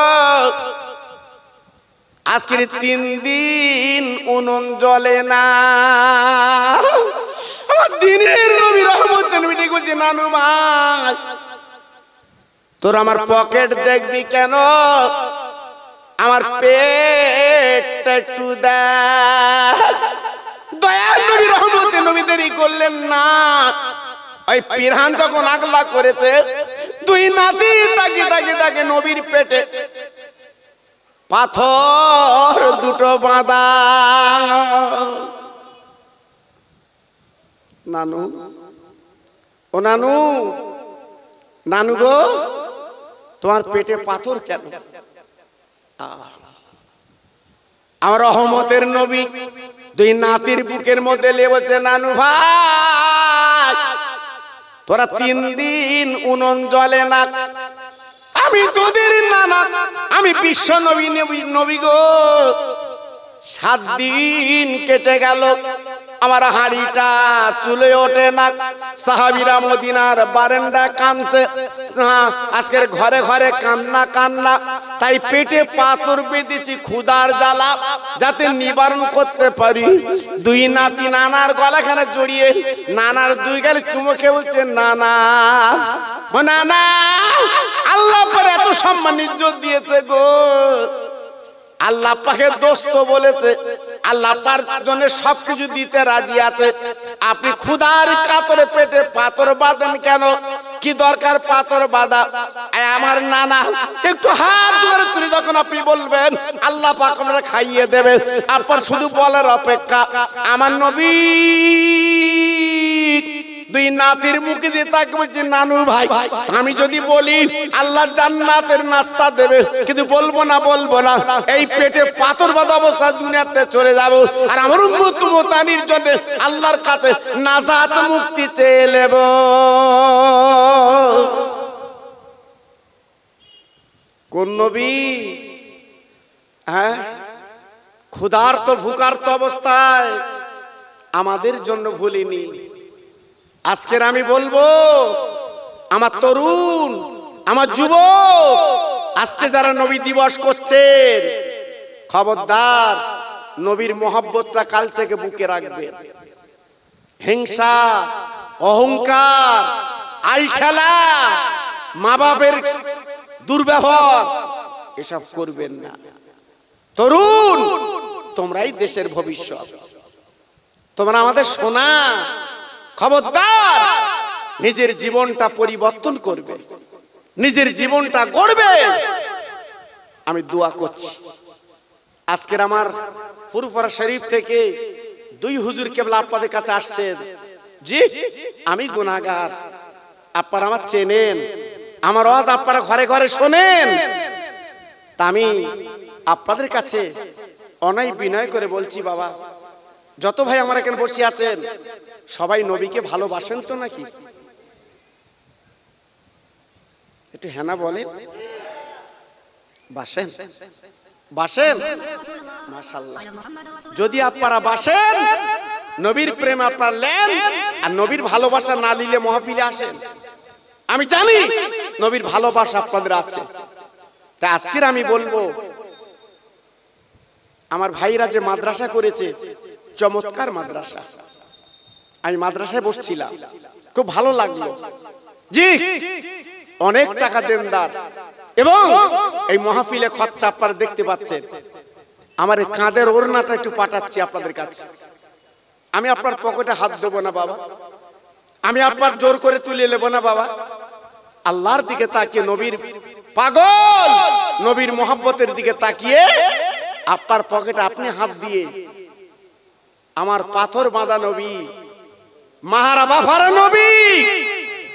আজকের 3 দিন উনুন জ্বলে না। আমার দিনের নবী রহমতের নবী বলছে, নানু ভাই তোর আমার পকেট দেখবি কেন? আমার পেটটা একটু দেখ। দয়ার নবী রহমতের নবী দেরি করলেন না। ওই পিরহান যখন আগলা করেছে, দুই নাতি তাকে তাকে তাকে নবীর পেটে পাথর দুটো বাঁধা। নানু ও নানু, নানু গো তোমার পেটে পাথর কেন? আমার রহমতের নবী দুই নাতির বুকের মধ্যে লেবছে, নানু ভাই তোরা 3 দিন উনুন জ্বলে না, আমি তোদের নানা, আমি বিশ্ব নবী নবী গো। 7 দিন কেটে গেল, আমার হাঁড়িটা চুলে ওঠে না। সাহাবীরা মদিনার বারান্দা কাঁদছে, আজকের ঘরে ঘরে কান্না কান্না। তাই পেটে পাথর বেঁধেছি ক্ষুধার জ্বালা, যাতে নিবারণ করতে পারি। দুই নাতি নানার গলাখানে জড়িয়ে নানার 2 গালে চুমো খেয়ে বলছে, নানা ও নানা আল্লাহ পর এত সম্মান ইজ্জত দিয়েছে গো। আল্লাহ পাকের দোস্ত বলেছে, আল্লাহ পার জন্য সবকিছু দিতে রাজি আছে। আপনি ক্ষুধার কাতরে পেটে পাথর বাঁধেন কেন? কি দরকার পাথর বাঁধা? আমার নানা একটু হাত ধরে তুলে যখন আপনি বলবেন, আল্লাহ পাক আমরা খাইয়ে দেবে। আপনার শুধু বলার অপেক্ষা। আমার নবী দুই নাতির মুখে দিয়ে তাকে বলছে, নানু ভাই আমি যদি বলি আল্লাহ জান্নাতের নাস্তা দেবে, কিন্তু বলবো না এই পেটে পাথর বাঁধা অবস্থায় দুনিয়াতে চলে যাব, আর আমার উম্মত মুতানির জন্য আল্লাহর কাছে নাজাত মুক্তি চেয়ে নেব। কোন নবী? হ্যাঁ, ক্ষুধার্ত ভুকার্ত অবস্থায় আমাদের জন্য ভুলিনি। আজকের আমি বলবো, আমার তরুণ, আমার যুবক, আজকে যারা নবী দিবস করছেন, খবরদার নবীর মহব্বতটা কাল থেকে বুকে রাখবেন। হিংসা, অহংকার, আলঠেলা, মা বাপের দুর্ব্যবহার এসব করবেন না। তরুণ তোমরাই দেশের ভবিষ্যৎ, তোমরা আমাদের সোনা। খবরদার নিজের জীবনটা পরিবর্তন করবে, নিজের জীবনটা গড়বে। আমি দোয়া করছি। আজকের আমার ফুরফুরা শরীফ থেকে 2 হুজুর কেবলা আপনাদের কাছে আসছেন। জি আমি গুনাহগার, আপনারা আমার চেনেন, আমার আওয়াজ আপনারা ঘরে ঘরে শোনেন। তা আমি আপনাদের কাছে অনাই বিনয় করে বলছি, বাবা যত ভাই আমার এখানে বসে আছেন সবাই নবীকে ভালোবাসেন তো নাকি? একটু হেনা বলে বাসেন বাসেন মাশাআল্লাহ। যদি আপনারা বাসেন, নবীর প্রেম আপনারা নেন, আর নবীর ভালোবাসা না নিলে মাহফিলে আসেন। আমি জানি নবীর ভালোবাসা আপনাদের আছে। তাই আজকের আমি বলবো, আমার ভাইরা যে মাদ্রাসা করেছে, চমৎকার মাদ্রাসা। আমি মাদ্রাসায় বসছিলাম, খুব ভালো লাগলো। জি, অনেক টাকা দেনদার, এবং এই মাহফিলে খরচা আপনারা দেখতে পাচ্ছেন। আমার এই কাঁধের ওড়নাটা একটু পাঠাচ্ছি আপনাদের কাছে। আমি আপনার পকেটে হাত দেবো না বাবা, আমি আপনার জোর করে তুলে নেবো না বাবা। আল্লাহর দিকে তাকিয়ে, নবীর পাগল নবীর মোহাব্বতের দিকে তাকিয়ে আপনার পকেটে আপনি হাত দিয়ে, আমার পাথর বাঁধা নবী, মাহারা বাফারা নবী,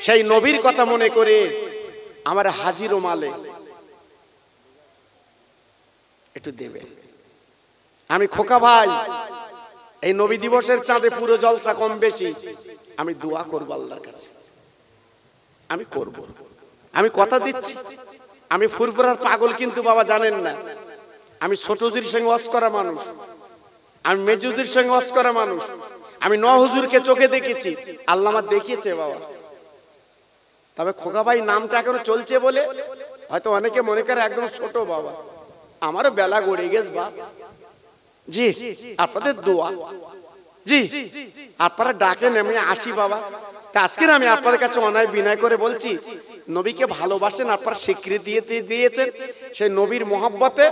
সেই নবীর কথা মনে করে আমার হাজির ও মালে একটু দেবে। আমি খোকা ভাই, এই নবী দিবসের চাঁদে পুরো জলসা কম বেশি আমি দোয়া করব আল্লাহর কাছে। আমি করব, আমি কথা দিচ্ছি। আমি ফুরফুরার পাগল কিন্তু বাবা জানেন না। আমি ছোট হুজুরের সঙ্গে ওয়াজ করা মানুষ, আমি মেজু হুজুরের সঙ্গে ওয়াজ করা মানুষ। আমি 9 হুজুরকে চোখে দেখেছি, আল্লাহ আমার দেখিয়েছে বাবা। তবে খোকা ভাই নামটা এখনো চলছে বলে হয়তো অনেকে মনে করে একদম ছোট বাবা। আমারও বেলা গড়ে গেছে বাপ। জি, আপনাদের দোয়া, জি আপনারা ডাকেন, আমি আসি বাবা। তা আজকে আমি আপনাদের কাছে অনায় বিনয় করে বলছি, নবীকে ভালোবাসেন, আপনারা স্বীকৃতি দিয়েছেন। সেই নবীর মহব্বতে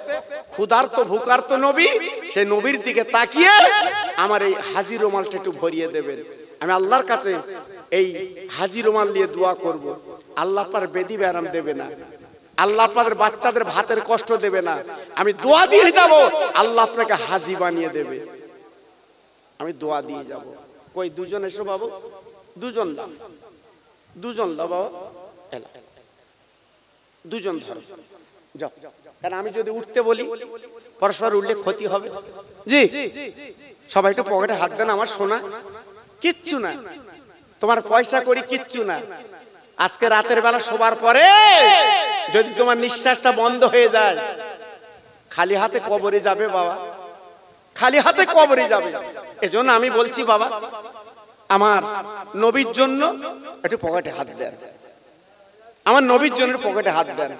ক্ষুধার্ত ভুকার্ত নবী, সেই নবীর দিকে তাকিয়ে আমার এই হাজি রুমালটা একটু ভরিয়ে দেবেন। আমি আল্লাহর কাছে এই হাজি রুমাল নিয়ে দোয়া করব। আল্লাহ আপনার বেদি ব্যারাম দেবে না, আল্লাহ আপনাদের বাচ্চাদের ভাতের কষ্ট দেবে না। আমি দোয়া দিয়ে যাব, আল্লাহ আপনাকে হাজি বানিয়ে দেবে। আমি দোয়া দিয়ে যাব। কই দুজন এসো বাবু, দুজন দাও, দুজন দাও বাবা, দুজন ধরো যাও। কারণ আমি যদি উঠতে বলি, পরস্পর উঠলে ক্ষতি হবে। জি, সবাই একটু পকেটে হাত দেন। আমার সোনা, কিচ্ছু না, তোমার পয়সা করি কিচ্ছু না। আজকে রাতের বেলা শোবার পরে যদি তোমার নিঃশ্বাসটা বন্ধ হয়ে যায়, খালি হাতে কবরে যাবে বাবা, খালি হাতে কবরে যাবে। এজন্য আমি বলছি বাবা, আমার নবীর জন্য একটু পকেটে হাত দেন, আমার নবীর জন্য পকেটে হাত দেন।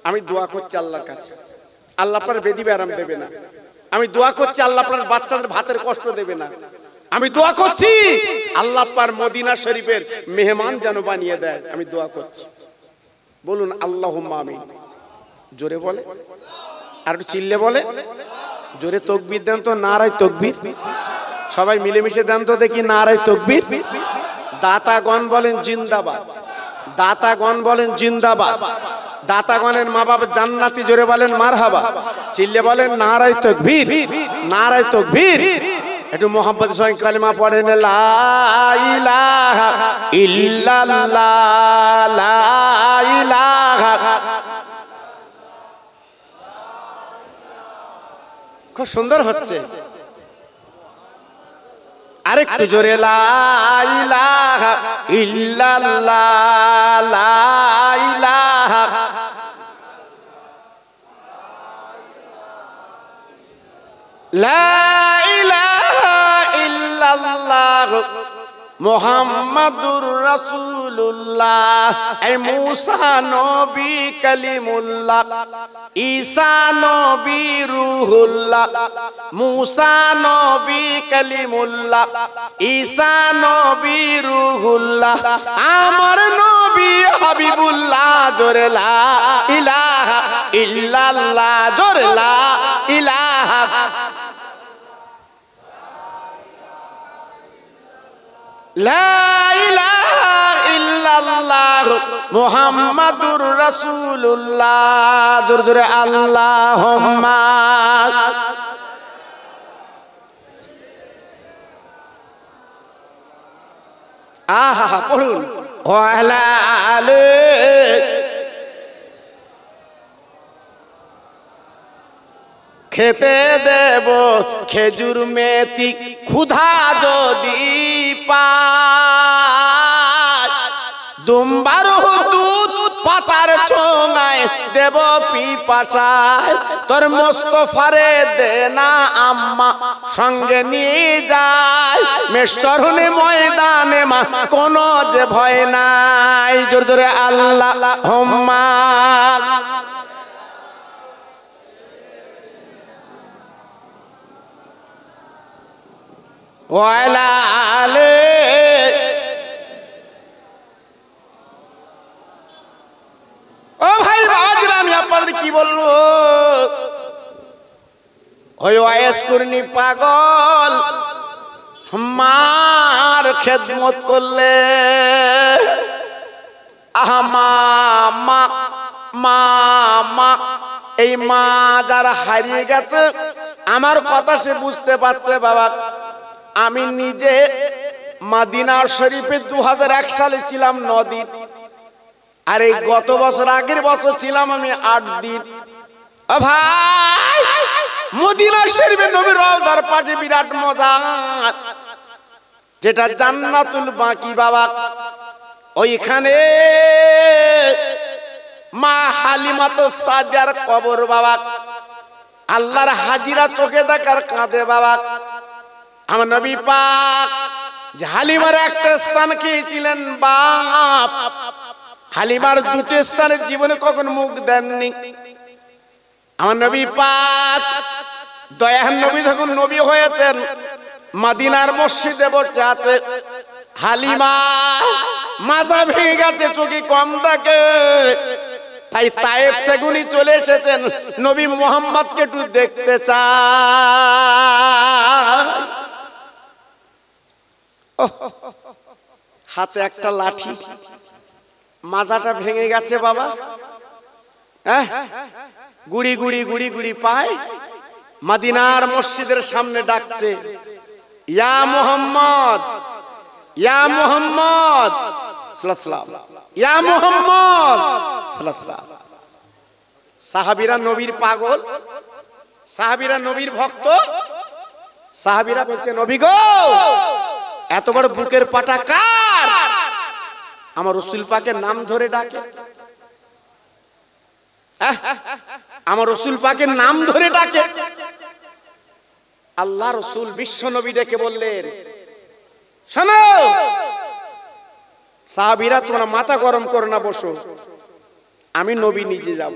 আমি দোয়া করছি আল্লাহর কাছে, আল্লাহ আপনার বেদি ব্যারাম দেবে না। আমি দোয়া করছি আল্লাহ আপনার বাচ্চাদের ভাতের কষ্ট দেবে না। আমি দোয়া করছি আল্লাহ আপনার মদিনা শরীফের মেহমান যেন বানিয়ে দেয়। আমি দোয়া করছি, বলুন আল্লাহুম্মা আমিন। জোরে বলে, আর একটু চিল্লে বলে, জোরে তাকবীর দেন তো, নারায়ে তাকবীর। সবাই মিলেমিশে দেন তো দেখি, নারায়ে তাকবীর। দাতাগণ বলেন জিন্দাবাদ, দাতাগণ বলেন জিন্দাবাদ। দাতাগণের মা বাবা জান্নাতি, জোরে বলেন মারহাবা। চিল্লে বলেন নারায়ে তাকবীর, নারায়ে তাকবীর। একটু মোহাম্মদের সঙ্গে কালিমা পড়েন, লা ইলাহা ইল্লাল্লাহ, লা ইলাহা। খুব সুন্দর হচ্ছে, আরেকটু জোরে, লা ইলাহা ইল্লাল্লাহ, লা ইলাহা। লা ইলাহা ইল্লাল্লাহ মুহাম্মাদুর রাসূলুল্লাহ। এই মুসা নবী কালিমুল্লাহ, ঈসা নবী রূহুল্লাহ। মুসা নবী কালিমুল্লাহ, ঈসা নবী রূহুল্লাহ। আমার নবী হাবিবুল্লাহ। জোরে লা ইলাহা ইল্লাল্লাহ, জোরে লা ইলাহা। লা ইলাহা ইল্লাল্লাহ মুহাম্মাদুর রাসূলুল্লাহ। জোরে জোরে আল্লাহুম্মা। আহা পড়ুন, ওয়ালা আলে। খেতে দেব খেজুর মেথি, ক্ষুধা যদি পায়। দুম্বার দুধ পাতার দেব পিপাসায় তোর মোস্তফারে দে না আম্মা সঙ্গে নিয়ে যায় মেশরুনে ময়দানে মা কোনো যে ভয় নাই জোরে জোরে আল্লাহুম্মা ওয়ালা আলে ও ভাই বাবাজিরা আমি আপনাদের কি বলবো ওই ওয়াইস কুরনি পাগল মার খেদমত করলে আহা মা মা মা এই মা যারা হারিয়ে গেছে আমার কথা সে বুঝতে পারছে বাবা আমি নিজে মদিনা শরীফে 2001 সালে ছিলাম 9 দিন আর এই গত বছর আগের বছর ছিলাম আমি 8 দিন ও ভাই মদিনা শরীফে নবীর রওজার পাশে বিরাট মজা যেটা জান্নাতুল বাকি বাবা ওইখানে মা হালিমাতো সাদিয়ার কবর বাবা আল্লাহর হাজিরা চোখে দেখার কাঁদে বাবা আমার নবী পাক হালিমার একটা স্থান খেয়েছিলেন বাপ হালিমার দুটো স্থানে জীবনে কখন মুখ দেননি আমার নবী পাক দয়ার নবী যখন নবী হয়েছেন মদিনার মসজিদে বসে আছে হালিমা মাজা ভেঙে গেছে চোখে কম দেখে তাই তায়েফ থেকে উনি চলে এসেছেন নবী মুহাম্মদকে একটু দেখতে চায় হাতে একটা লাঠি মাজাটা ভেঙে গেছে বাবা গুড়ি গুড়ি গুড়ি গুড়ি পায় মদিনার মসজিদের সামনে ডাকছে ইয়া মুহাম্মদ ইয়া মুহাম্মদ সাল্লাল্লাহু ইয়া মুহাম্মদ সাল্লাল্লাহু সাহাবীরা নবীর পাগল সাহাবীরা নবীর ভক্ত সাহাবীরা বলছে নবী গো এত বড় বুকের পাটা কার আমার রাসূল পাকের নাম ধরে ডাকে আমার রাসূল পাকের নাম ধরে ডাকে আল্লাহ রাসূল বিশ্ব নবী ডেকে বললেন শোনো সাহাবীরা তোমরা মাথা গরম করো না বসো আমি নবী নিজে যাব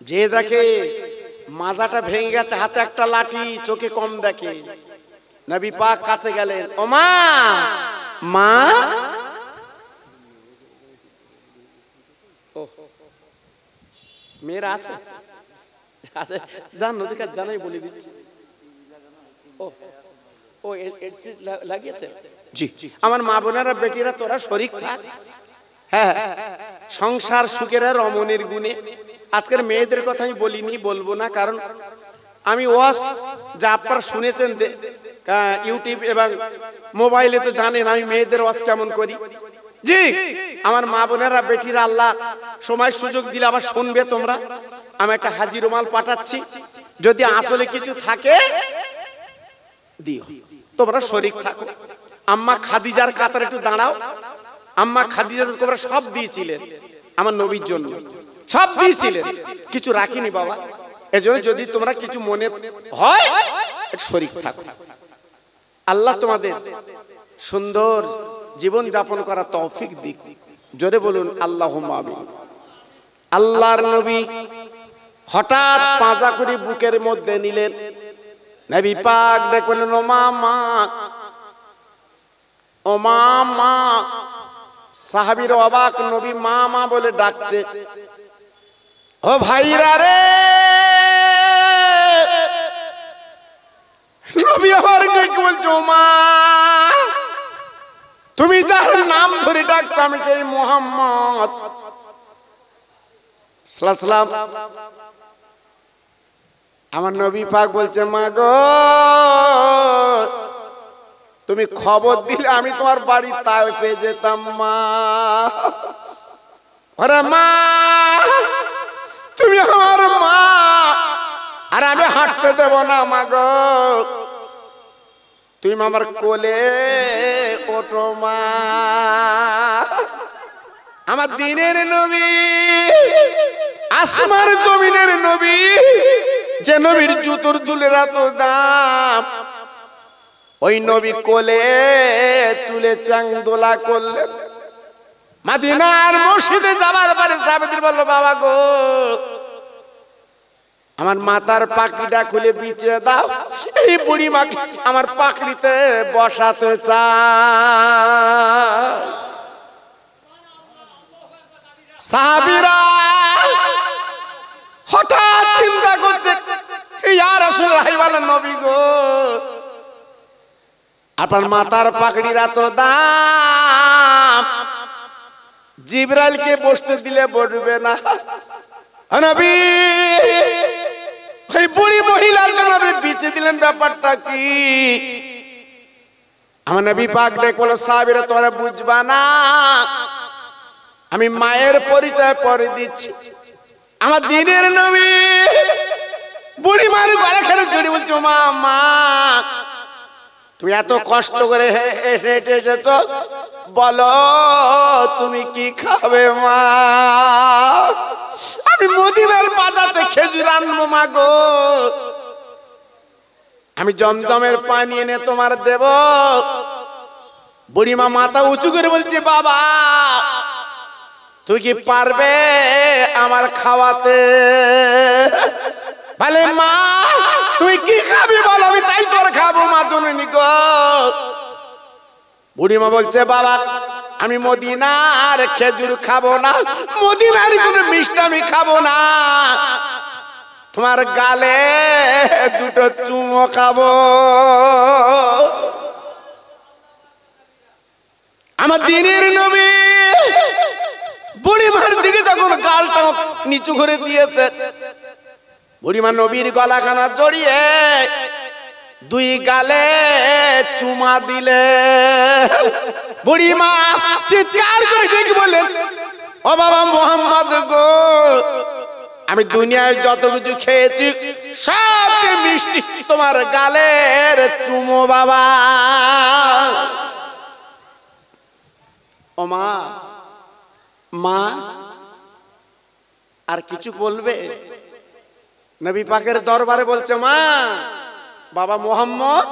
যে দেখে মাজাটা ভেঙে গেছে হাতে একটা লাঠি চোখে কম দেখে নবী পাক কাছে গেলেন ও মা মা মেয়েরা আছে জান নদীকা জানাই বলে দিচ্ছি ও লাগিয়েছে জি আমার মা বোনেরা বেটিরা তোরা শরীক থাক হ্যাঁ সংসার সুখের রমণীর গুণে আজকের মেয়েদের কথা আমি বলিনি বলবো না কারণ আমি ওয়াজ যা আপনারা শুনেছেন ইউটিউব এবং মোবাইলে তো জানেন আমি মেয়েদের ওয়াজ কেমন করি জি আমার মা বোনেরা বেটিরা আল্লাহ সময় সুযোগ দিলে আবার শুনবে তোমরা আমি একটা হাজি রুমাল পাঠাচ্ছি যদি আসলে কিছু থাকে দিও তোমরা শরীক থাকো আম্মা খাদিজার কাতারে একটু দাঁড়াও আম্মা খাদিজা তোমরা সব দিয়েছিলেন আমার নবীর জন্য সব দিয়েছিলেন কিছু রাখিনি বাবা এজন্য যদি তোমরা কিছু মনে হয় একটু শরীক থাকো আল্লাহ তোমাদের সুন্দর জীবন যাপন করা তৌফিক দিক জোরে বলুন আল্লাহুম্মা আমিন আল্লাহর নবী হঠাৎ পাঁজা করে বুকের মধ্যে নিলেন নবী পাক দেখলেন ও মামা ও মামা সাহাবীর অবাক নবী মামা বলে ডাকছে ও ভাইরা রে নবী আমার ডেকে বলছো মা তুমি যার নাম ধরে ডাকছো আমি সেই মুহাম্মদ সাল্লাল্লাহু আমার নবী পাক বলছে মা গো তুমি খবর দিলে আমি তোমার বাড়ি তায়েফে যেতাম মা আরে মা তুমি আমার মা আর আমি হাঁটতে দেব না মা গো তুমি আমার কোলে ওঠো মা আমার দিনের নবী, আসমান জমিনের নবী, যে নবীর জুতোর দুলের এত দাম, ওই নবী কোলে তুলে চাংদোলা করলেন। মদিনার মসজিদে যাবার পরে সাহাবীদের বলল, বাবা গো, আমার মাথার পাখড়িটা খুলে বিছিয়ে দাও, এই বুড়ি মাকে আমার পাখড়িতে বসাতে চাই। সাহাবীরা হঠাৎ চিন্তা করছে, ইয়া রাসূলুল্লাহ, বলেন নবী গো, আপনার মাথার পাখড়ির এত দাম, জিবরাইলকে বসতে দিলে বসবে না। নবী, ওই বুড়ি মহিলার জন্য বিছিয়ে দিলেন, ব্যাপারটা কি? আমার নবী পাক ডেকে বলে, সাহাবীরা তোমরা বুঝবা না, আমি মায়ের পরিচয় পরে দিচ্ছি। আমার দিনের নবী বুড়ি মায়ের গলা খেলে জড়িয়ে বলছো, মা মা, তুমি এত কষ্ট করে হেঁটে এসেছো, বলো তুমি কি খাবে মা? আমি মদিনার বাজাতে খেজুর আনবো মা গো, আমি জমজমের পানি এনে তোমার দেব। বুড়িমা মাথা উঁচু করে বলছে, বাবা তুই কি পারবে আমার খাওয়াতে? বলে, মা তুই কি খাবি বল, আমি তাই তোর খাবো মা জননী গো। বুড়িমা বলছে, বাবা আমি মদিনার খেজুর খাবো না, মদিনার কোনো মিষ্টি আমি খাবো না, তোমার গালে দুটো চুমো খাবো। আমার দিনের নবী বুড়িমার দিকে যখন গালটা নিচু করে দিয়েছে, বুড়িমা নবীর গলাখানা জড়িয়ে দুই গালে চুমা দিলে। বুড়িমা চিৎকার করে ডেকে বললেন, ও বাবা মোহাম্মদ গো, আমি দুনিয়ায় যত কিছু খেয়েছি সবচেয়ে মিষ্টি তোমার গালের চুমো বাবা। ও মা, মা আর কিছু বলবে? নবী পাকের দরবারে বলছে, মা বাবা মোহাম্মদ,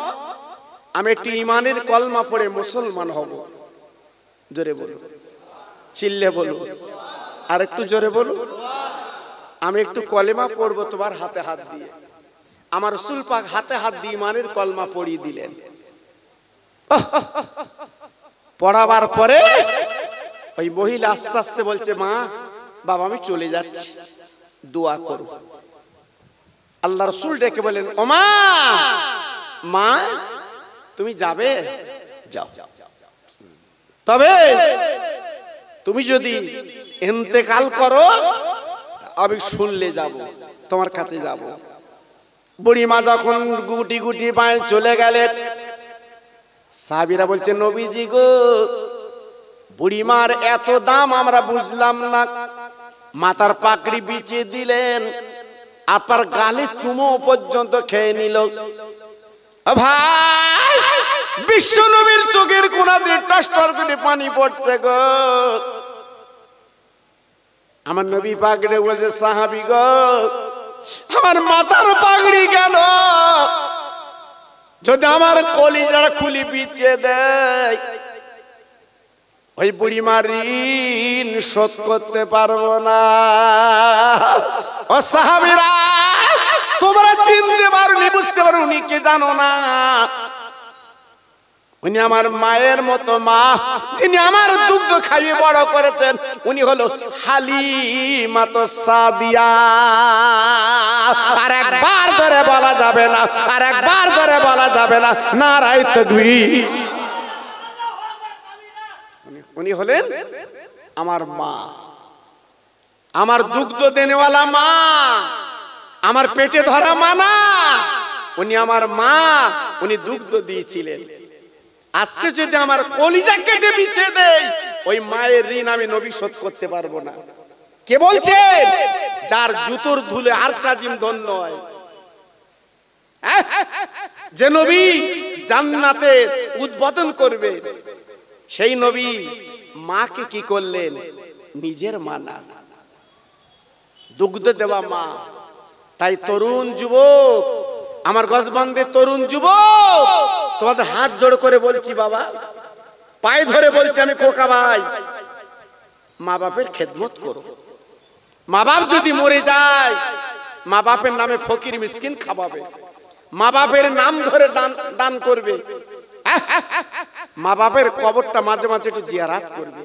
আমি একটি ইমানের কলমা পড়ে মুসলমান হব। জোরে বলুন, চিল্লে বলুন, আর একটু জোরে বলুন। আমি একটু কলেমা পড়বো তোমার হাতে হাত দিয়ে। আমার রাসূল পাক হাতে হাত দিয়ে ইমানের কলমা পড়িয়ে দিলেন। পড়াবার পরে ওই মহিলা আস্তে আস্তে বলছে, মা বাবা আমি চলে যাচ্ছি, দোয়া করো। আল্লাহ রাসূল ডেকে বলেন, ও মা, মা তুমি যাবে? যাও, তবে তুমি যদি ইন্তেকাল করো আমি শুনলে যাব, তোমার কাছে যাব। বুড়িমা যখন গুটি গুটি পায়ে চলে গেলেন, সাহাবীরা বলছে, নবীজি গো, বুড়িমার এত দাম আমরা বুঝলাম না, মাথার পাকড়ি বিছিয়ে দিলেন, আপনার গালে চুমো পর্যন্ত খেয়ে নিল। ভাই, বিশ্ব নবীর চোখের কোনা দিয়ে টস্টর করে পানি পড়ছে গো। আমার নবী পাকড়ি বলছে, সাহাবী গো, আমার মাথার পাগড়ি কেন যদি আমার কলিজাটা খুলি বিছিয়ে দেয়, ওই বুড়িমার ঋণ শোধ করতে পারবো না। ও সাহাবীরা, তোমরা চিনতে পারোনি, বুঝতে পারো উনি কে জানো না? উনি আমার মায়ের মতো মা, যিনি আমার দুগ্ধ খাইয়ে বড় করেছেন, উনি হলো হালিমা সাদিয়া। আর একবার জোরে বলা যাবে না, আর একবার জোরে বলা যাবে না, নারায়ে তাকবীর। উনি হলেন আমার মা, আমার দুগ্ধ দেনেওয়ালা মা, আমার পেটে ধরা মা না, উনি আমার মা, উনি দুগ্ধ দিয়েছিলেন। আজকে যদি আমার কলিজা কেটে বিছিয়ে দেয়, ওই মায়ের ঋণ আমি নবী শোধ করতে পারবো না। কে বলছে? যার জুতোর ধুলে আরশ আজিম ধন্য হয়। যে নবী জান্নাতে উদ্বোধন করবে, সেই নবী মাকে কি করলেন? নিজের মা না, দুগ্ধ দেওয়া মা। তাই তরুণ যুবক, আমার গজবন্দের তরুণ যুবক, তোমাদের হাত জোড় করে বলছি বাবা, পায়ে ধরে বলছি আমি খোকা ভাই, মা বাপের খেদমত করো। মা বাপ যদি মরে যায়, মা বাপের নামে ফকির মিসকিন খাওয়াবে, মা বাপের নাম ধরে দান করবে, মা বাপের কবরটা মাঝে মাঝে একটু জিয়ারাত করবে।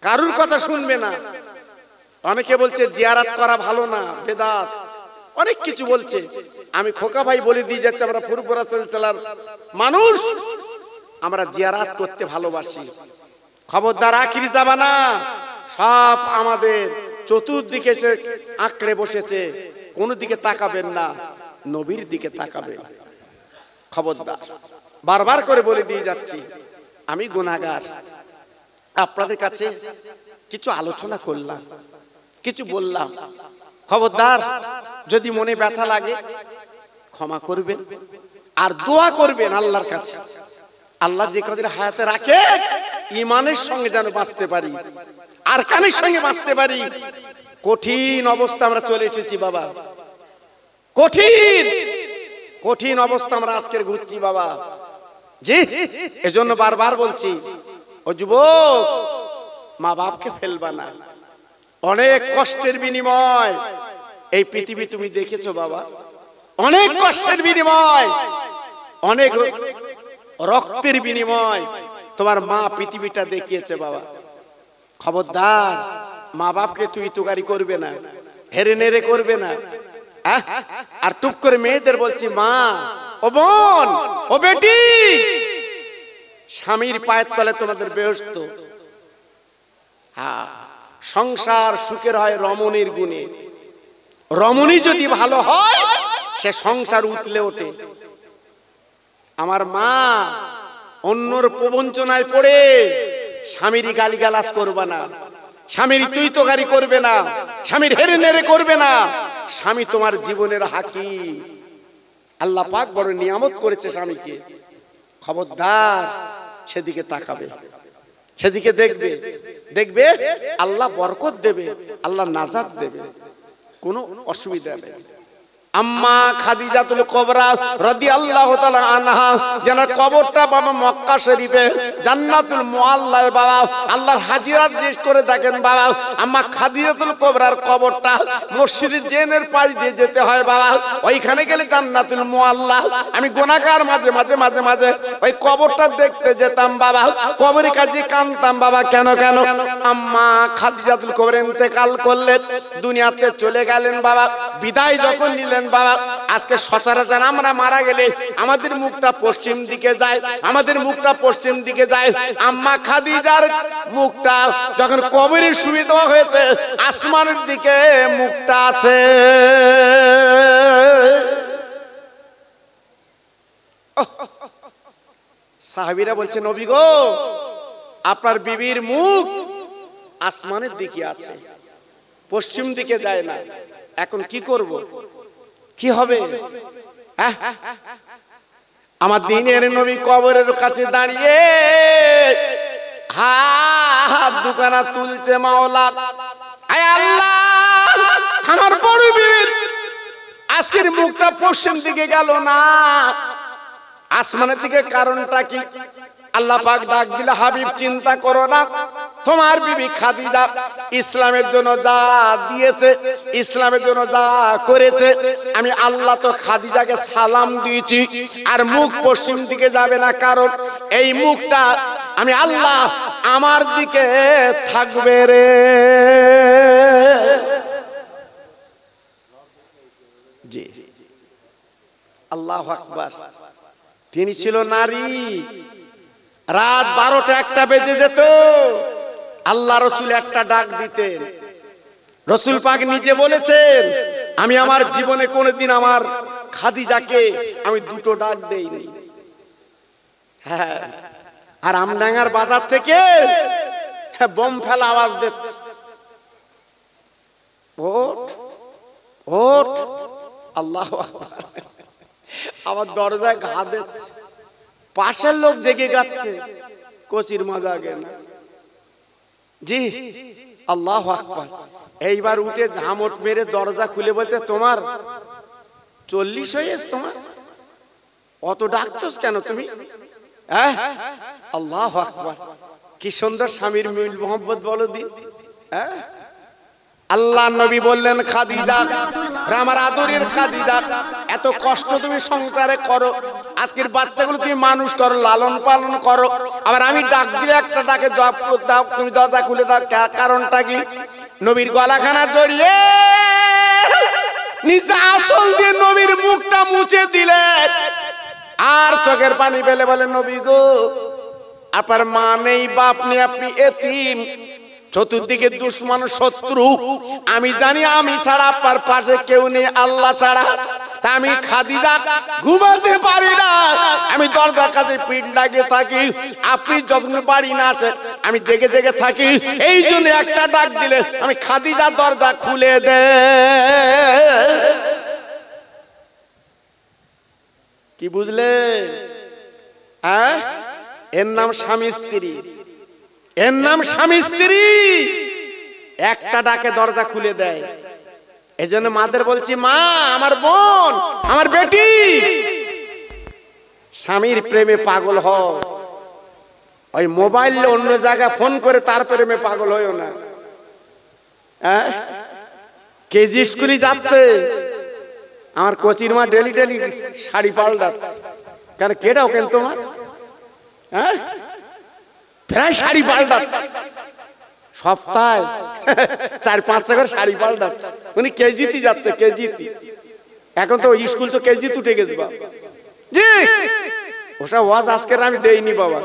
কারুর কথা শুনবে না। অনেকে বলছে জিয়ারাত করা ভালো না, বেদাত, অনেক কিছু বলছে। আমি খোকা ভাই বলে দিয়ে যাচ্ছি, আমরা পূর্বরাচার মানুষ, আমরা জিয়ারাত করতে ভালোবাসি। খবরদার, আখিরি জামানা সব আমাদের চতুর্দিকে এসে আঁকড়ে বসেছে, কোন দিকে তাকাবেন না, নবীর দিকে তাকাবেন। খবরদার, বারবার করে বলে দিয়ে যাচ্ছি, আমি গুনাহগার। আপনাদের কাছে কিছু আলোচনা করলাম, কিছু বললাম। খবরদার, যদি মনে ব্যথা লাগে ক্ষমা করবেন, আর দোয়া করবেন আল্লাহর কাছে, আল্লাহ যে কদিন হায়াতে রাখে ঈমানের সঙ্গে যেন বাঁচতে পারি, আর কানের সঙ্গে বাঁচতে পারি। কঠিন অবস্থা আমরা চলে এসেছি বাবা, কঠিন কঠিন অবস্থা আমরা আজকের ঘুরছি বাবা। জি, এজন্য বারবার বলছি, ও যুবক, মা বাপকে ফেলবা না। অনেক কষ্টের বিনিময় এই পৃথিবী তুমি দেখেছো বাবা, অনেক কষ্টের বিনিময়, অনেক রক্তের বিনিময় তোমার মা পৃথিবীটা দেখিয়েছে বাবা। খবরদার, মা বাপকে তুই তুগারি করবে না, হেরে নেড়ে করবে না। আর টুক করে মেয়েদের বলছি, মা, ও বোন, ও বেটি, স্বামীর পায়ের তলে তোমাদের বেহস্ত। সংসার সুখের হয় রমণীর গুণে। রমণী যদি ভালো হয়, সে সংসার উতলে ওঠে। আমার মা অন্যর প্রবঞ্চনায় পড়ে স্বামীরই গালিগালাজ করবে না, স্বামীর তুই তো গালি করবে না, স্বামীর হেরে নেড়ে করবে না। স্বামী তোমার জীবনের হাকিম। আল্লাহ পাক বড় নিয়ামত করেছে স্বামীকে। খবরদার, সেদিকে তাকাবে, সেদিকে দেখবে, দেখবে আল্লাহ বরকত দেবে, আল্লাহ নাজাত দেবে, কোনো অসুবিধা নেই। আম্মা খাদিজাতুল কুবরা রাদিয়াল্লাহু তাআলা আনহা, যার কবরটা বাবা মক্কা শরীফে জান্নাতুল মুআল্লায় বাবা, আল্লাহর হাজিরা জিজ্ঞেস করে দেখেন বাবা, আম্মা খাদিজাতুল কুবরার কবরটা মসজিদে জেনের পাশ দিয়ে যেতে হয় বাবা। ওইখানে গেলে জান্নাতুল মুআল্লা। আমি গুনাহগার, মাঝে মাঝে মাঝে মাঝে ওই কবরটা দেখতে যেতাম বাবা, কবরের কাছে কাঁদতাম বাবা। কেন কেন? আম্মা খাদিজাতুল কুবরা ইন্তেকাল করলেন, দুনিয়াতে চলে গেলেন বাবা। বিদায় যখন নিলেন বাবা, আজকে সচরাচর আমরা মারা গেলে আমাদের মুখটা পশ্চিম দিকে যায়, আমাদের মুখটা পশ্চিম দিকে যায়। আম্মা খাদিজার মুখটা যখন কবরে শুয়ে দেওয়া হয়েছে, আসমানের দিকে মুখটা আছে। সাহাবীরা বলছে, নবী গো, আপনার বিবির মুখ আসমানের দিকে আছে, পশ্চিম দিকে যায় না। এখন কি করব, কি হবে? আমার দিনের নবী কবরের কাছে দাঁড়িয়ে হাত দুখানা তুলছে, মাওলা, আয় আল্লাহ, আমার বড় বীর আজকের মুখটা পশ্চিম দিকে গেল না, আসমানের দিকে, কারণটা কি? আল্লাহ পাক ডাক দিলে, হাবিব চিন্তা করো না, তোমার বিবি খাদিজা ইসলামের জন্য যা দিয়েছে, ইসলামের জন্য যা করেছে, আমি আল্লাহ তো খাদিজাকে সালাম দিয়েছি, আর মুখ পশ্চিম দিকে যাবে না, কারণ এই মুখটা আমি আল্লাহ আমার দিকে থাকবে রে। জি, আল্লাহু আকবার। তিনি ছিল নারী। রাত 12টা 1টা বেজে যেত, আল্লাহ রসুল একটা ডাক দিতেন। রসুল পাক নিজে বলেছেন, আমি আমার জীবনে কোনোদিন আমার খাদিজাকে আমি দুটো ডাক দেইনি। হ্যাঁ, আর আমডাঙ্গার বাজার থেকে বোম ফেলা আওয়াজ দিচ্ছে, ওঠ ওঠ, আল্লাহু আকবার। আমার দরজায় ঘা দিচ্ছে, পাশের লোক জেগে যাচ্ছে, কচির মজা গে না। জি, আল্লাহু আকবার। এইবার উঠে ঝামট মেরে দরজা খুলে বলতে, তোমার 40 হয়েছে, তোমার অত ডাকতোস কেন তুমি? হ্যাঁ, আল্লাহু আকবার। কি সুন্দর স্বামীর মিল মোহাম্মত বলো দি। হ্যাঁ, আল্লাহ নবী বললেন, খাদিজা, আমার আদরের খাদিজা, এত কষ্ট তুমি সংসারে করো, আজকের বাচ্চাগুলো তুমি মানুষ করো, লালন পালন করো, আবার আমি ডাক দিলে একটা ডাকে জব দাও, তুমি দরজা খুলে দাও, কারণটা কি? নবীর গলাখানা জড়িয়ে নিচে আসল দিয়ে নবীর মুখটা মুছে দিলেন, আর চোখের পানি ফেলে বলে, নবী গো, আপনার মা নেই, বাপ নেই, আপনি এতিম, চতুর্দিকে দুশ্মন শত্রু, আমি জানি আমি ছাড়া আপনার পাশে কেউ নেই আল্লাহ ছাড়া, তা আমি খাদিজা ঘুমাতে পারি না, আমি দরজার কাছে পিঠ লাগিয়ে থাকি, আপনি যখন বাড়ি না আসে আমি জেগে জেগে থাকি, এই জন্য একটা ডাক দিলে আমি খাদিজা দরজা খুলে দে। কি বুঝলে? হ্যাঁ, এর নাম স্বামী স্ত্রী, এর নাম স্বামী স্ত্রী, একটা ডাকে দরজা খুলে দেয়। এই জন্য মাদের বলছি, মা, আমার বোন, আমার বেটি, স্বামীর প্রেমে পাগল হও, ওই মোবাইলে অন্য জায়গায় ফোন করে তার প্রেমে পাগল হইও না। হ্যাঁ, কেজি স্কুলে যাচ্ছে, আমার কোচির মা ডেলি ডেলি শাড়ি পাল্টাচ্ছে, কেন কেটাও কেন তোমার? হ্যাঁ, প্রায় শাড়ি পাল্টাচ্ছে, সপ্তাহে 4-5টা করে শাড়ি পাল্টাচ্ছে, উনি কেজিতে যাচ্ছে, কেজিতে। এখন তো স্কুল তো কেজিতে উঠে গেছে বাবা। জি, ওসব ওয়াজ আজকের আমি দেইনি বাবা,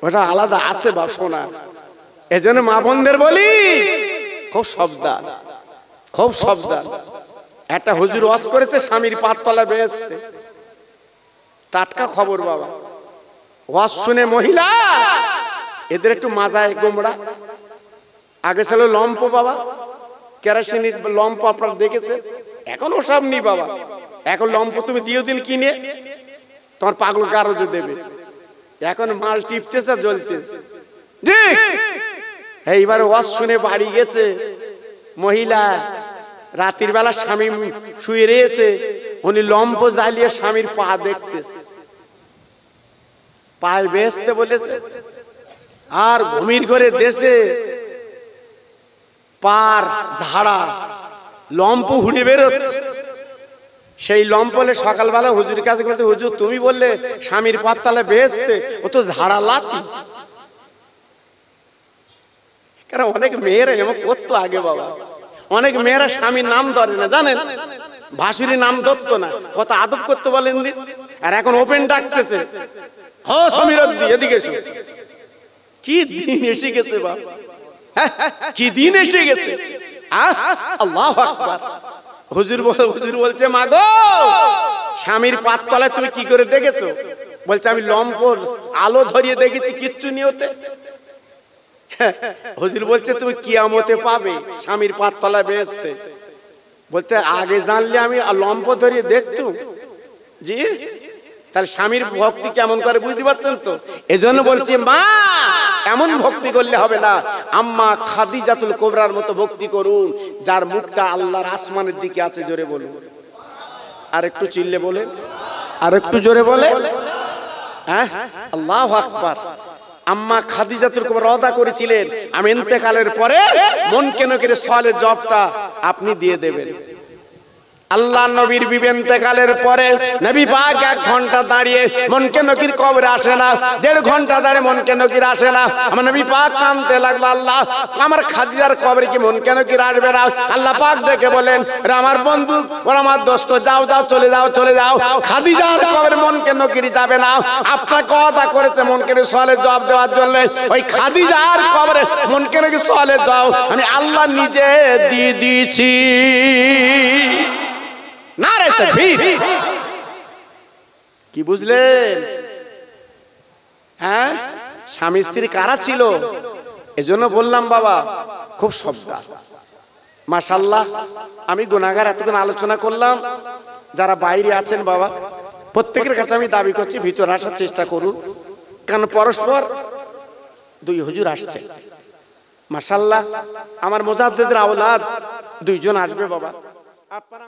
ওটা আলাদা আছে বাবা, শোনা। এজন্য মা বোনদের বলি, খুব সাবধান, খুব সাবধান। একটা হুজুর ওয়াজ করেছে স্বামীর পাততলা বেহেশতে, টাটকা খবর বাবা। ওয়াজ শুনে মহিলা, এদের একটু মাজায় গোমড়া, আগে ছিল লম্প বাবা, কেরাসিনের লম্প আপনারা দেখেছেন, এখন ওসব নি বাবা, এখন লম্প তুমি দিও দিন কিনে, তোমার পাগল গারদে দেবে, এখন মাল টিপতেছে, জ্বলতেছে। এইবার ওয়াজ শুনে বাড়ি গেছে মহিলা, রাতের বেলা স্বামী শুয়ে রয়েছে, উনি লম্প জ্বালিয়ে স্বামীর পা দেখতেছে, পায়ে বেচতে বলেছে, আর ঘুমির ঘরে দেশে পার ঝাড়া লম্প হুড়ে বেরোচ্ছে। সেই লম্পলে সকালবেলা হুজুর কাছে বলতে, হুজুর তুমি বললে স্বামীর পাততলা বেচতে, ও তো ঝাড়া লাতি। কারণ অনেক মেয়েরা এমন করতো আগে বাবা, অনেক মেয়েরা স্বামীর নাম ধরে না, জানেন, ভাসুরি নাম ধরতো না, কত আদব করতে বলেন দিন, আর এখন ওপেন ডাকতেছে, হ সমীর এদিকে এসো। কি দিন এসে গেছে বাবা, কি দিন এসে গেছে। আল্লাহু আকবার। হুজুর বলছে, মা গো, স্বামীর পাততলায় তুমি কি করে দেখেছো? বলছে, আমি লম্পর আলো ধরিয়ে দেখেছি, কিচ্ছু নিয়তে। হুজুর বলছে, তুমি কিয়ামতে পাবে স্বামীর পাততলায় বেহেশতে। বলতে, আগে জানলে আমি লম্প ধরিয়ে দেখতুম। জি, তাহলে স্বামীর ভক্তি কেমন করে বুঝতে পারছেন তো? এজন্য বলছি, মা, এমন ভক্তি করলে হবে না, আম্মা খাদিজাতুল কুবরার মতো ভক্তি করুন, যার মুখটা আল্লাহর আসমানের দিকে আছে। জোরে বলুন, আর একটু চিল্লে বলে, আর একটু জোরে বলে। হ্যাঁ, আল্লাহু আকবার। আম্মা খাদিজাতুল কুবরা ওয়াদা করেছিলেন, আমি ইন্তেকালের পরে মন কেন করে সওয়ালের জবাবটা আপনি দিয়ে দেবেন। আল্লাহ নবীর ইন্তেকালের পরে নবী পাক 1 ঘন্টা দাঁড়িয়ে মনকে নকির কবরে আসে না, 1.5 ঘন্টা দাঁড়িয়ে মনকে নকির আসে না। আমার নবী পাক কাঁদতে লাগলো, আল্লাহ, আমার খাদিজার কবরে কি মনকে নকির আসবে না? আল্লাহ পাক ডেকে বলেন, রে আমার বন্ধু, ওরা আমার দোস্ত, যাও যাও, চলে যাও, চলে যাও, খাদিজার কবরে মনকে নকির যাবে না। আপনাকে ওয়াদা করেছে মনকে নকির সওয়ালের জবাব দেওয়ার জন্য, ওই খাদিজার কবরে মনকে নকির সওয়ালের জবাব আমি আল্লাহ নিজে দিয়ে দিয়েছি। নারে তাকবীর। কি বুঝলেন? হ্যাঁ, স্বামী স্ত্রী কারা ছিল? এজন্য বললাম বাবা, খুব সাবধান। মাশাআল্লাহ, আমি গুনাহগার এতক্ষণ আলোচনা করলাম, যারা বাইরে আছেন বাবা, প্রত্যেকের কাছে আমি দাবি করছি ভিতরে আসার চেষ্টা করুন, কারণ পরস্পর 2 হুজুর আসছে, মাশাআল্লাহ আমার মুজাদ্দিদের আওলাদ দুইজন আসবে বাবা। আপনারা